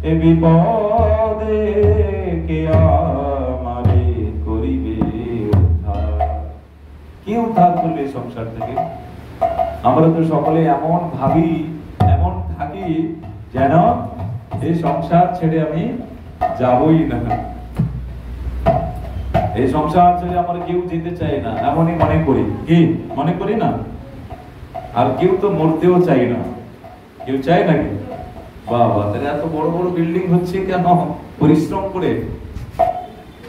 এ বিপদে কে আমারে করিবে উদ্ধার। কে উদ্ধার করবে সংসার থেকে? আমরা তো সকলে এমন ভাবি, এমন থাকি যেন এই সংসার ছেড়ে আমি যাবই না। এই সংসার ছেড়ে আমরা কেউ যেতে চাই না, এমনই মনে করি। কি মনে করি না? আর কেউ তো মরতেও চাই না। কেউ চায় নাকি? বাবা, তাহলে এত বড় বড় বিল্ডিং হচ্ছে কেন? পরিশ্রম করে।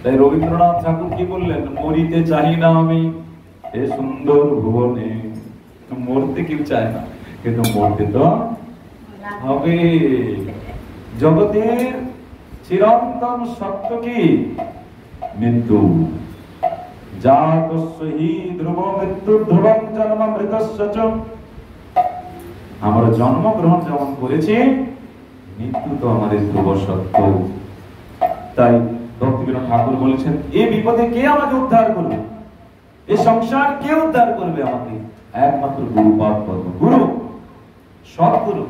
তাই রবীন্দ্রনাথ ঠাকুর কি বললেন? মরিতে চাই না আমি এ সুন্দর ভুবনে। মরতে কেউ চায় না, কিন্তু মরতে তো হবে। জগতের চিরন্তন সত্য কি? মৃত্যু। জাতস্য হি ধ্রুব মৃত্যু ধ্রুবং জন্ম মৃতস্য চ। আমরা জন্মগ্রহণ যেমন করেছি, মৃত্যু তো আমাদের ধ্রুব সত্য। তাই ভক্তিবিনোদ ঠাকুর বলেছেন, এই বিপদে কে আমাকে উদ্ধার করবে? এই সংসার কে উদ্ধার করবে আমাকে? একমাত্র গুরুপাদ পদ্ম, গুরু, সৎগুরু।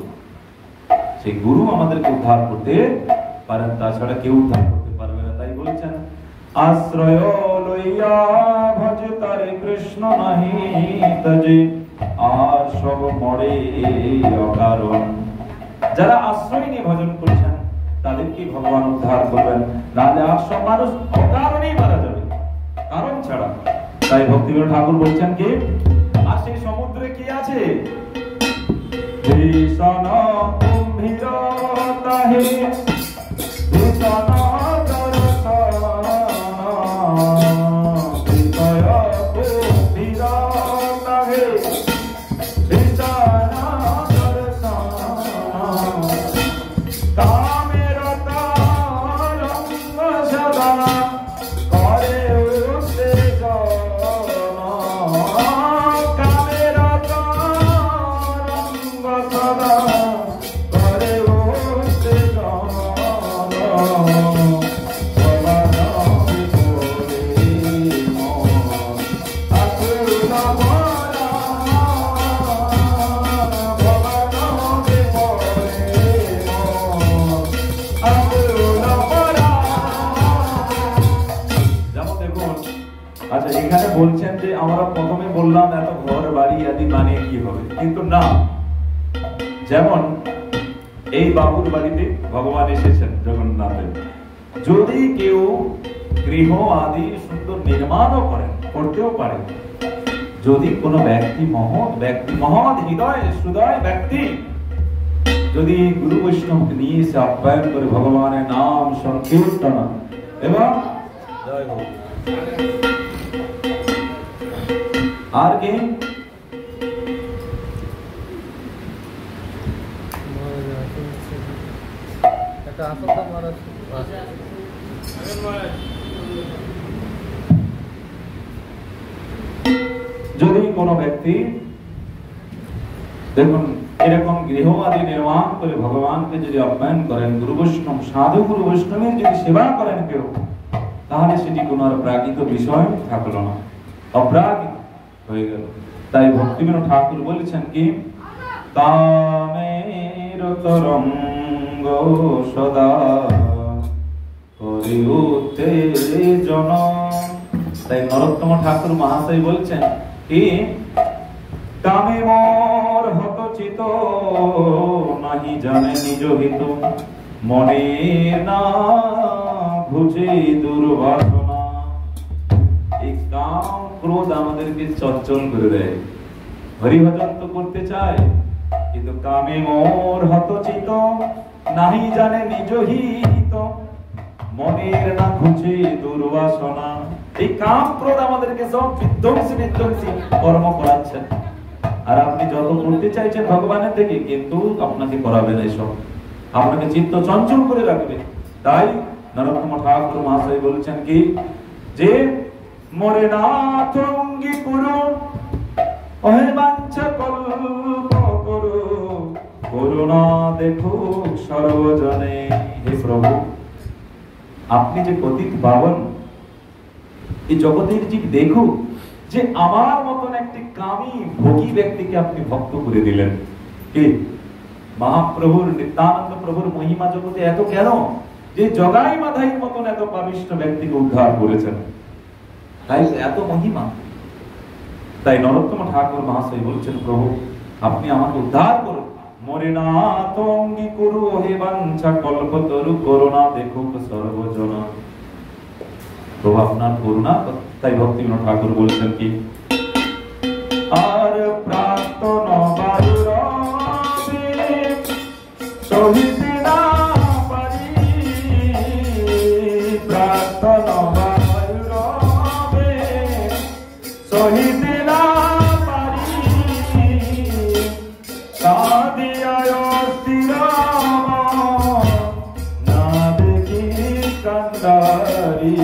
সেই গুরু আমাদেরকে উদ্ধার করতে পারেন, তাছাড়া কেউ উদ্ধার করতে পারবে না। তাই বলছেন, আশ্রয় লইয়া ভজ তারে কৃষ্ণ নাহি তজে, আর সব মরে অকারণ। যারা আশ্রয় নিয়ে ভজন করছেন তাদেরকে ভগবান উদ্ধার করবেন, নাহলে আর সব মানুষ অকারণেই মারা যাবে, কারণ ছাড়া। তাই ভক্তিবিনোদ ঠাকুর বলছেন কি, আর সেই সমুদ্রে কি আছে? ভীষণ কুম্ভীর তাহে ভীষণ বলছেন যে আমরা প্রথমে বললাম এত ঘর বাড়ি আদি বানিয়ে কি হবে, কিন্তু না, যেমন এই বাবুর বাড়িতে ভগবান এসেছেন জগন্নাথের, যদি কেউ গৃহ আদি সুন্দর নির্মাণও করেন, করতেও পারে, যদি কোনো ব্যক্তি মহৎ হৃদয় সুদয় ব্যক্তি যদি গুরু বৈষ্ণবকে নিয়ে এসে আপ্যায়ন করে ভগবানের নাম সংকীর্তন এবং আর কি যদি কোনো ব্যক্তি দেখুন এরকম গৃহ আদি নির্মাণ করে ভগবানকে যদি আপ্যায়ন করেন, গুরু বৈষ্ণব সাধু গুরু বৈষ্ণবের যদি সেবা করেন কেউ, তাহলে সেটি কোনো আর প্রাকৃত বিষয় থাকলো না, অপ্রাকৃত হয়ে গেল। তাই ভক্তিবিনোদ ঠাকুর বলেছেন কি, কামের তরঙ্গ সদা হরি উত্তেজন। তাই নরোত্তম ঠাকুর মহাশয় বলছেন কি, কামে মোর হতচিত নাহি জানে নিজ হিত, মনে না বুঝে দুর্বাসনা। এই কাম ক্রোধ আমাদেরকে চঞ্চল করে দেয়। হরিভজন তো করতে চায়, কিন্তু কামে মোর হতচিত নাহি জানে নিজ হিত, মনের না বুঝে দুর্বাসনা। এই কাম ক্রোধ আমাদেরকে সব বিধ্বংসী কর্ম করাচ্ছে। আর আপনি যত করতে চাইছেন ভগবানের থেকে, কিন্তু আপনাকে করাবে না, এসব আপনাকে চিত্ত চঞ্চল করে রাখবে। তাই নরোত্তম ঠাকুর মহাশয় বলেছেন কি, যে মরে নাথ অঙ্গীকুরু ওহে বাঞ্ছা কল্প করু, করুণা দেখুক সর্বজনে। হে প্রভু, আপনি যে পতিত পাবন, এই জগতের জীব দেখুক যে আমার মতন একটি কামী ভোগী ব্যক্তিকে আপনি ভক্ত করে দিলেন। কি মহাপ্রভুর নিত্যানন্দ প্রভুর মহিমা জগতে এত কেন, যে জগাই মাধাইর মতন এত পাপিষ্ঠ ব্যক্তিকে উদ্ধার করেছেন, তাই এত মহিমা। তাই নরোত্তম ঠাকুর মহাশয় বলছেন, প্রভু আপনি আমাকে উদ্ধার করুন। মরে নাথ অঙ্গীকুরু হে বাঞ্ছা কল্পতরু, করুণা দেখুক সর্বজনা। প্রভু আপনার করুণা। তাই ভক্তিবিনোদ ঠাকুর বলছেন কি, আর প্রার্থন বায়ুর সহিতে না পারি, প্রার্থন বায়ুর সহিতে না পারি, কাঁদিয়ায় স্থির না দেখি কান্দারি,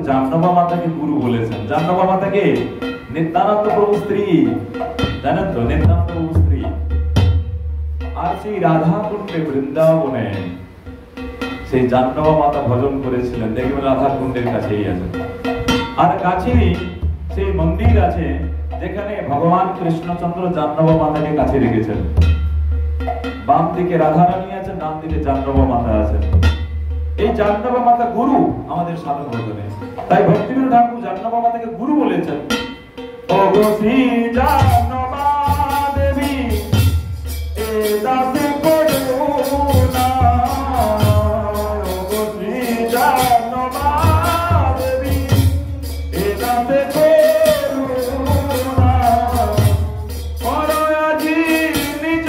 জাহ্নবা মাতাকে গুরু বলেছেন। জাহ্নবা মাতাকে নিত্যানন্দ প্রভু স্ত্রী, জানেন তো, নিত্যানন্দ প্রভু স্ত্রী। আর সেই রাধা কুণ্ডে বৃন্দাবনে সেই জাহ্নবা মাতা ভজন করেছিলেন। দেখবেন রাধা কুণ্ডের কাছেই আছে, আর কাছেই সেই মন্দির আছে যেখানে ভগবান কৃষ্ণচন্দ্র জাহ্নবা মাতাকে কাছে রেখেছেন। বাম দিকে রাধা রানী আছেন, ডান দিকে জাহ্নবা মাতা আছেন। এই জাহ্নবা মাতা গুরু আমাদের সাধন ভজনে। তাই ভক্তিবিনোদ ঠাকুর জাহ্নবা মাতাকে গুরু বলেছেন। ওগো শ্রী জাহ্নবা দেবী এ দাসে করুণা, ওগো শ্রী জাহ্নবা দেবী এ দাসে করুণা, করো আজি নিজ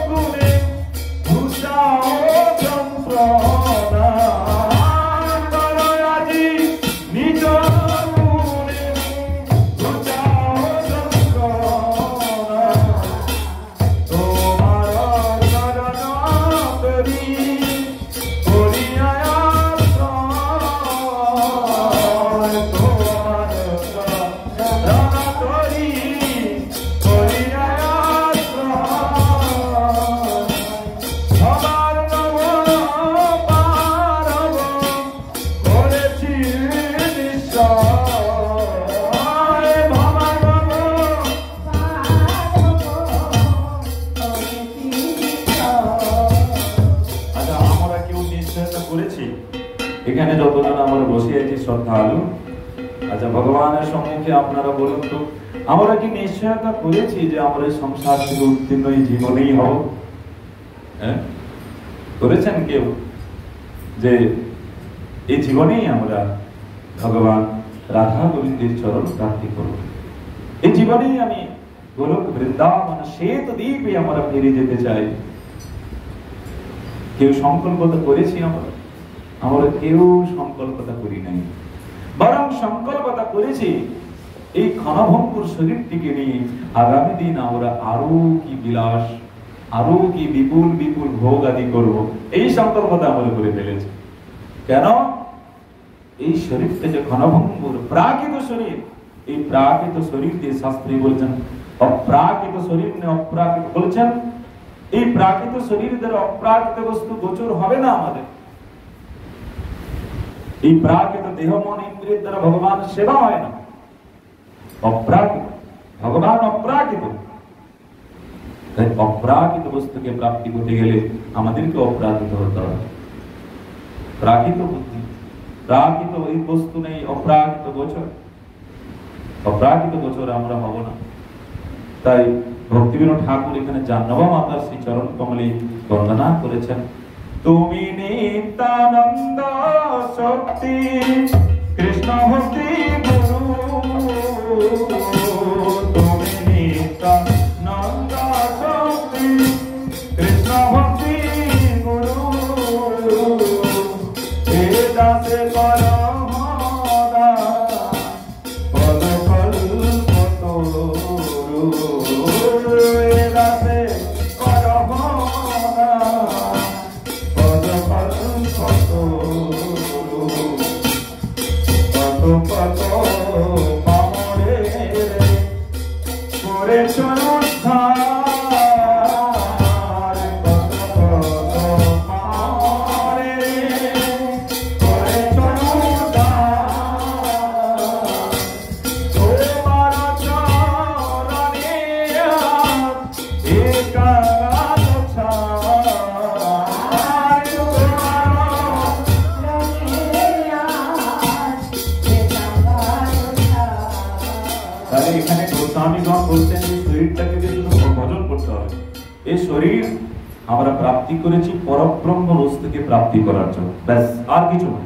গুণে ভূষাও যন্ত্রণা, করো আজি নিজ গুণে ভূষাও যন্ত্রণা। এখানে যতজন আমরা বসে আছি শ্রদ্ধালু, আচ্ছা ভগবানের সম্মুখে আপনারা বলুন তো, আমরা কি নিশ্চয়তা করেছি যে আমরা এই সংসার থেকে উত্তীর্ণ এই জীবনেই হব? হ্যাঁ, করেছেন কেউ যে এই জীবনেই আমরা ভগবান রাধা গোবিন্দের চরণ প্রাপ্তি করব, এই জীবনেই আমি গোলক বৃন্দাবন শ্বেত দ্বীপে আমরা ফিরে যেতে চাই? কেউ সংকল্পতা করেছি? আমরা কেউ সংকল্পতা করি নাই, বরং সংকল্পতা করেছি এই ক্ষণভঙ্গুর শরীরটিকে নিয়ে আগামী দিন আমরা আরো কি বিলাস, আরো কি বিপুল বিপুল ভোগ আদি করব, এই সংকল্পতা আমরা করে ফেলেছি। কেন? এই শরীরটা যে ক্ষণভঙ্গুর প্রাকৃত শরীর, এই প্রাকৃত শরীর দিয়ে শাস্ত্রী বলছেন অপ্রাকৃত শরীর নে অপ্রাকৃত বলছেন, এই প্রাকৃত শরীর দ্বারা অপ্রাকৃত বস্তু গোচর হবে না আমাদের। এই প্রাকৃত দেহ মন ইন্দ্রিয়ের দ্বারা ভগবান সেবা হয় না, অপ্রাকৃত ভগবান অপ্রাকৃত। তাই অপ্রাকৃত বস্তুকে প্রাপ্তি করতে গেলে আমাদেরকে অপ্রাকৃত হতে হবে। প্রাকৃত বুদ্ধি, প্রাকৃত এই বস্তু নেই, অপ্রাকৃত গোচর, অপ্রাকৃত গোচর আমরা হব না। তাই ভক্তিবিনোদ ঠাকুর এখানে জাহ্নবা মাতার শ্রী চরণ কমলে বন্দনা করেছেন, তুমি নিত্যানন্দ শক্তি কৃষ্ণ ভক্তি গুরু, তুমি নিত্যানন্দ শক্তি কৃষ্ণ ভক্তি গুরু, এ দাসে কর আমরা প্রাপ্তি করেছি পরব্রহ্ম বস্তুকে প্রাপ্তি করার জন্য, ব্যাস আর কিছু না।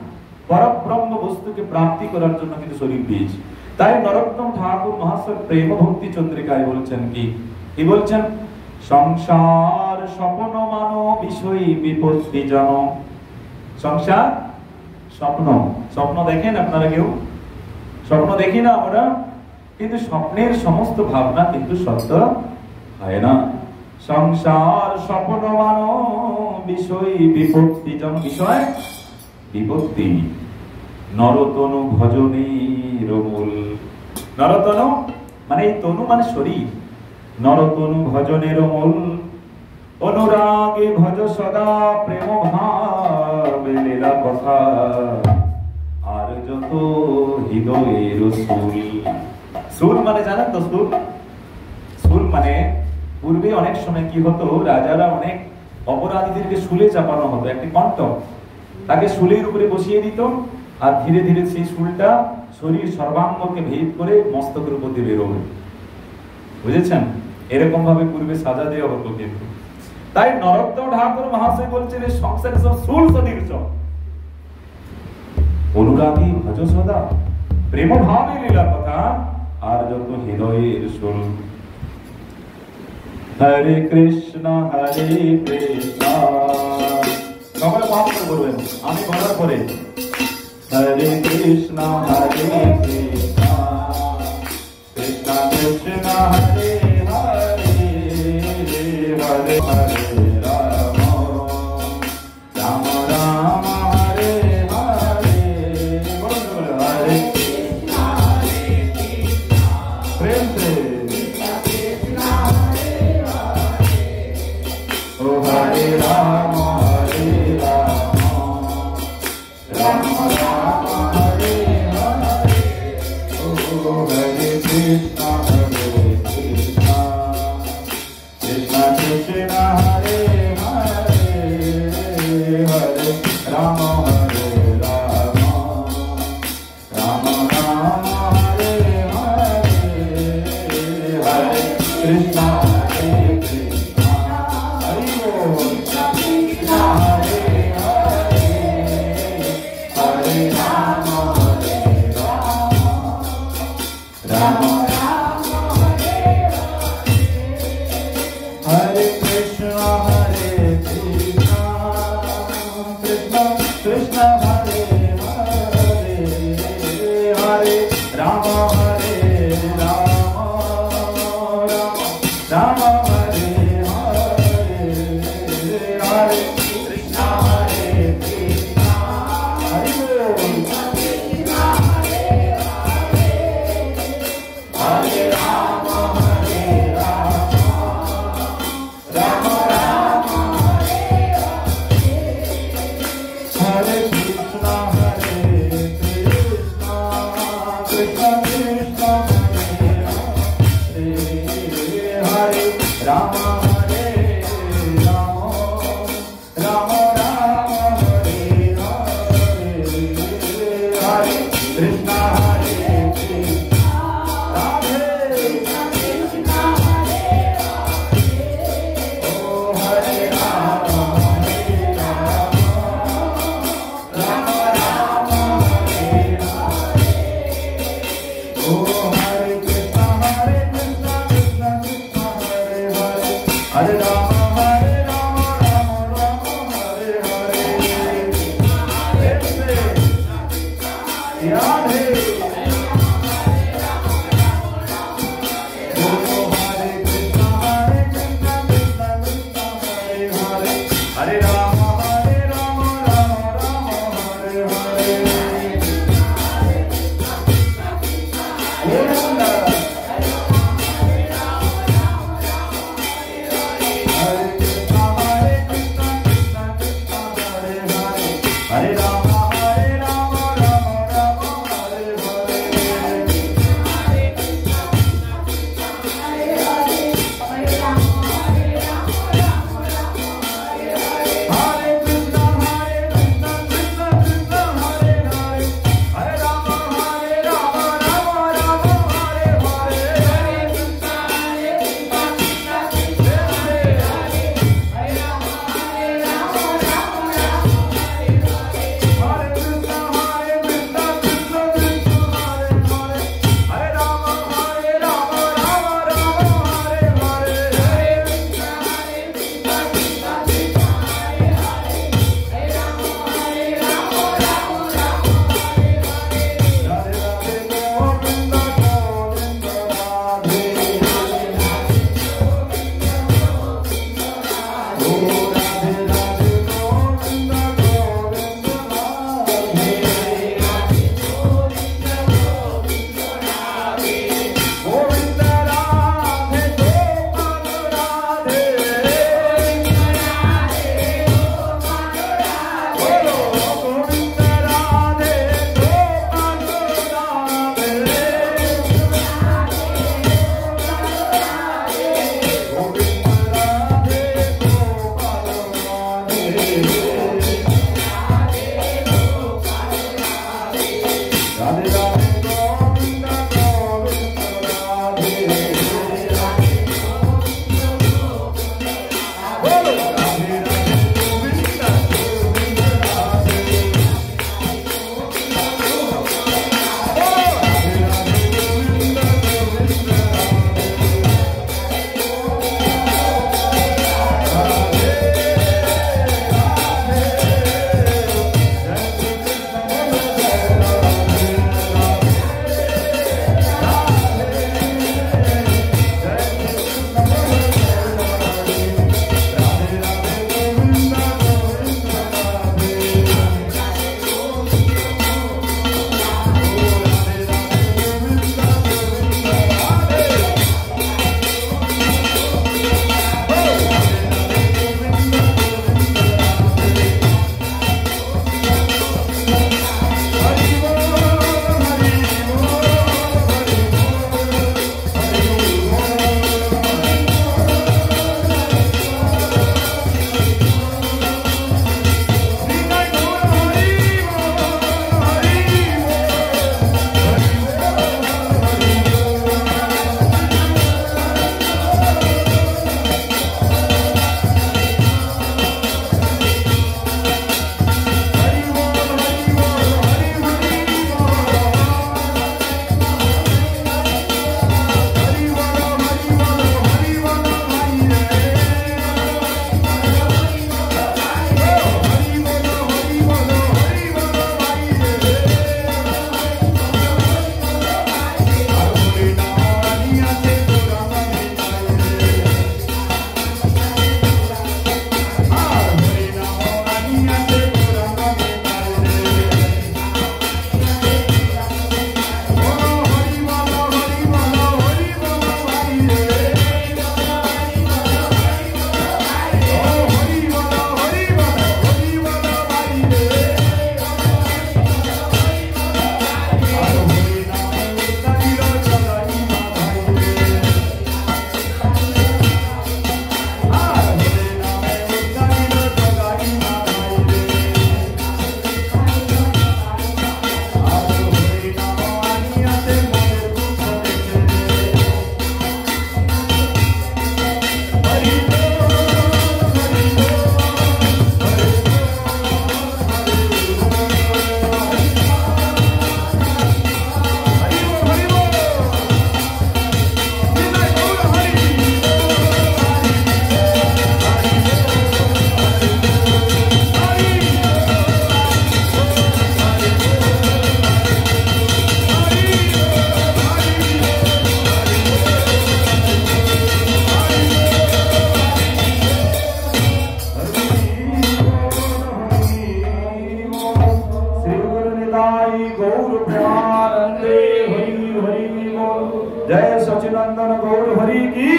পরব্রহ্ম বস্তুকে প্রাপ্তি করার জন্য কিন্তু শরীর দিয়েছি। তাই নরোত্তম ঠাকুর মহাশয় প্রেম ভক্তি চন্দ্রিকায় বলছেন কি বলছেন, সংসার স্বপ্ন মানো বিষয় বিপত্তি জন। সংসার স্বপ্ন, স্বপ্ন দেখেন আপনারা? কেউ স্বপ্ন দেখি না আমরা, কিন্তু স্বপ্নের সমস্ত ভাবনা কিন্তু সত্য হয় না। সংসার স্বপ্ন মানো বিষয় বিপত্তি জন, বিষয় বিপত্তি নরতনু ভজনের মূল। নরতনু মানে এই তনু মানে শরীর, নরতনু ভজনের মূল। অনুরাগে ভজ সদা প্রেম ভাবে লীলা কথা, আর যত হৃদয়ের সুর। সুর মানে জানেন তো? সুর, সুর মানে পূর্বে অনেক সময় কি হতো, রাজারা অনেক অপরাধীদেরকে শুলে চাপানো হতো, একটি কণ্ঠ, তাকে শুলের উপরে বসিয়ে দিত, আর ধীরে ধীরে সেই শুলটা শরীর সর্বাঙ্গকে ভেদ করে মস্তকের উপর দিয়ে বেরোবে। বুঝেছেন? এরকম ভাবে পূর্বে সাজা দেওয়া হতো। কিন্তু তাই নরোত্তম ঠাকুর মহাশয় বলছেন এই সংসারে সব শুল সদৃশ। অনুরাগী ভজ সদা প্রেম ভাবে লীলা কথা, আর যত হৃদয়ের সুর। হরে কৃষ্ণ সবাই মহাত্ম করবেন, আমি বলার পরে হরে কৃষ্ণ কৃষ্ণ কৃষ্ণ কৃষ্ণ হরে হরে হরে হরে রাম রাম রাম হরে হরে। হরে কৃষ্ণ প্রেম से ओ हरे राम हरे राम राम राम हरे हरे, ओ हरे कृष्ण कृष्ण कृष्ण हरे हरे, हरे राम हरे Ram. Hare Krishna, Hare Krishna, Hare Krishna, Hare Rama, Hare Rama, Rama Rama, Hare Krishna, Hare Krishna, Krishna Krishna, Hare Rama, Hare Rama, Rama Rama, Hare Hare, Hare Krishna, Hare Krishna, Radhe Krishna, Oh Hare Rama, Hare Rama, Rama Rama, Hare Hare, Oh Hare Krishna, Krishna Krishna, Hare Hare, Hare Rama, Hare Rama, Rama Rama, Hare Hare, Radhe Oh Hare Krishna, Krishna Krishna, Hare Hare, Hare Rama, Hare Rama, Rama Rama, Hare Hare, Govinda. Hare Krishna, Krishna Krishna, Hare Hare, Hare Rama, Hare Rama, Rama Rama, Hare Hare, Hare जय सचिनंदन गौर हरि की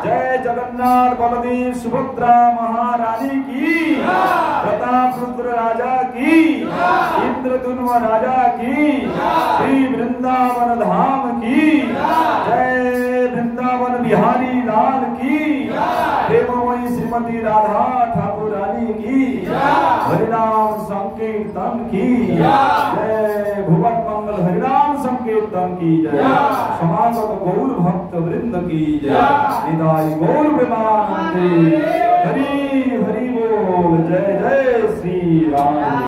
जय जगन्नाथ बलदेव सुभद्रा महारानी की प्रताप रुद्र राजा की इंद्रदुम्न राजा की श्री वृंदावन धाम की जय वृंदावन बिहारी लाल की प्रेममयी श्रीमती राधा ठाकुर रानी की हरिनाम संकीर्तन की जय भुवन मंगल हरिनाम संकीर्तन की जय समागत गौर भक्त वृंद की जय निदाई गौर प्रेमानंदे हरि हरि बोल जय जय श्री राम।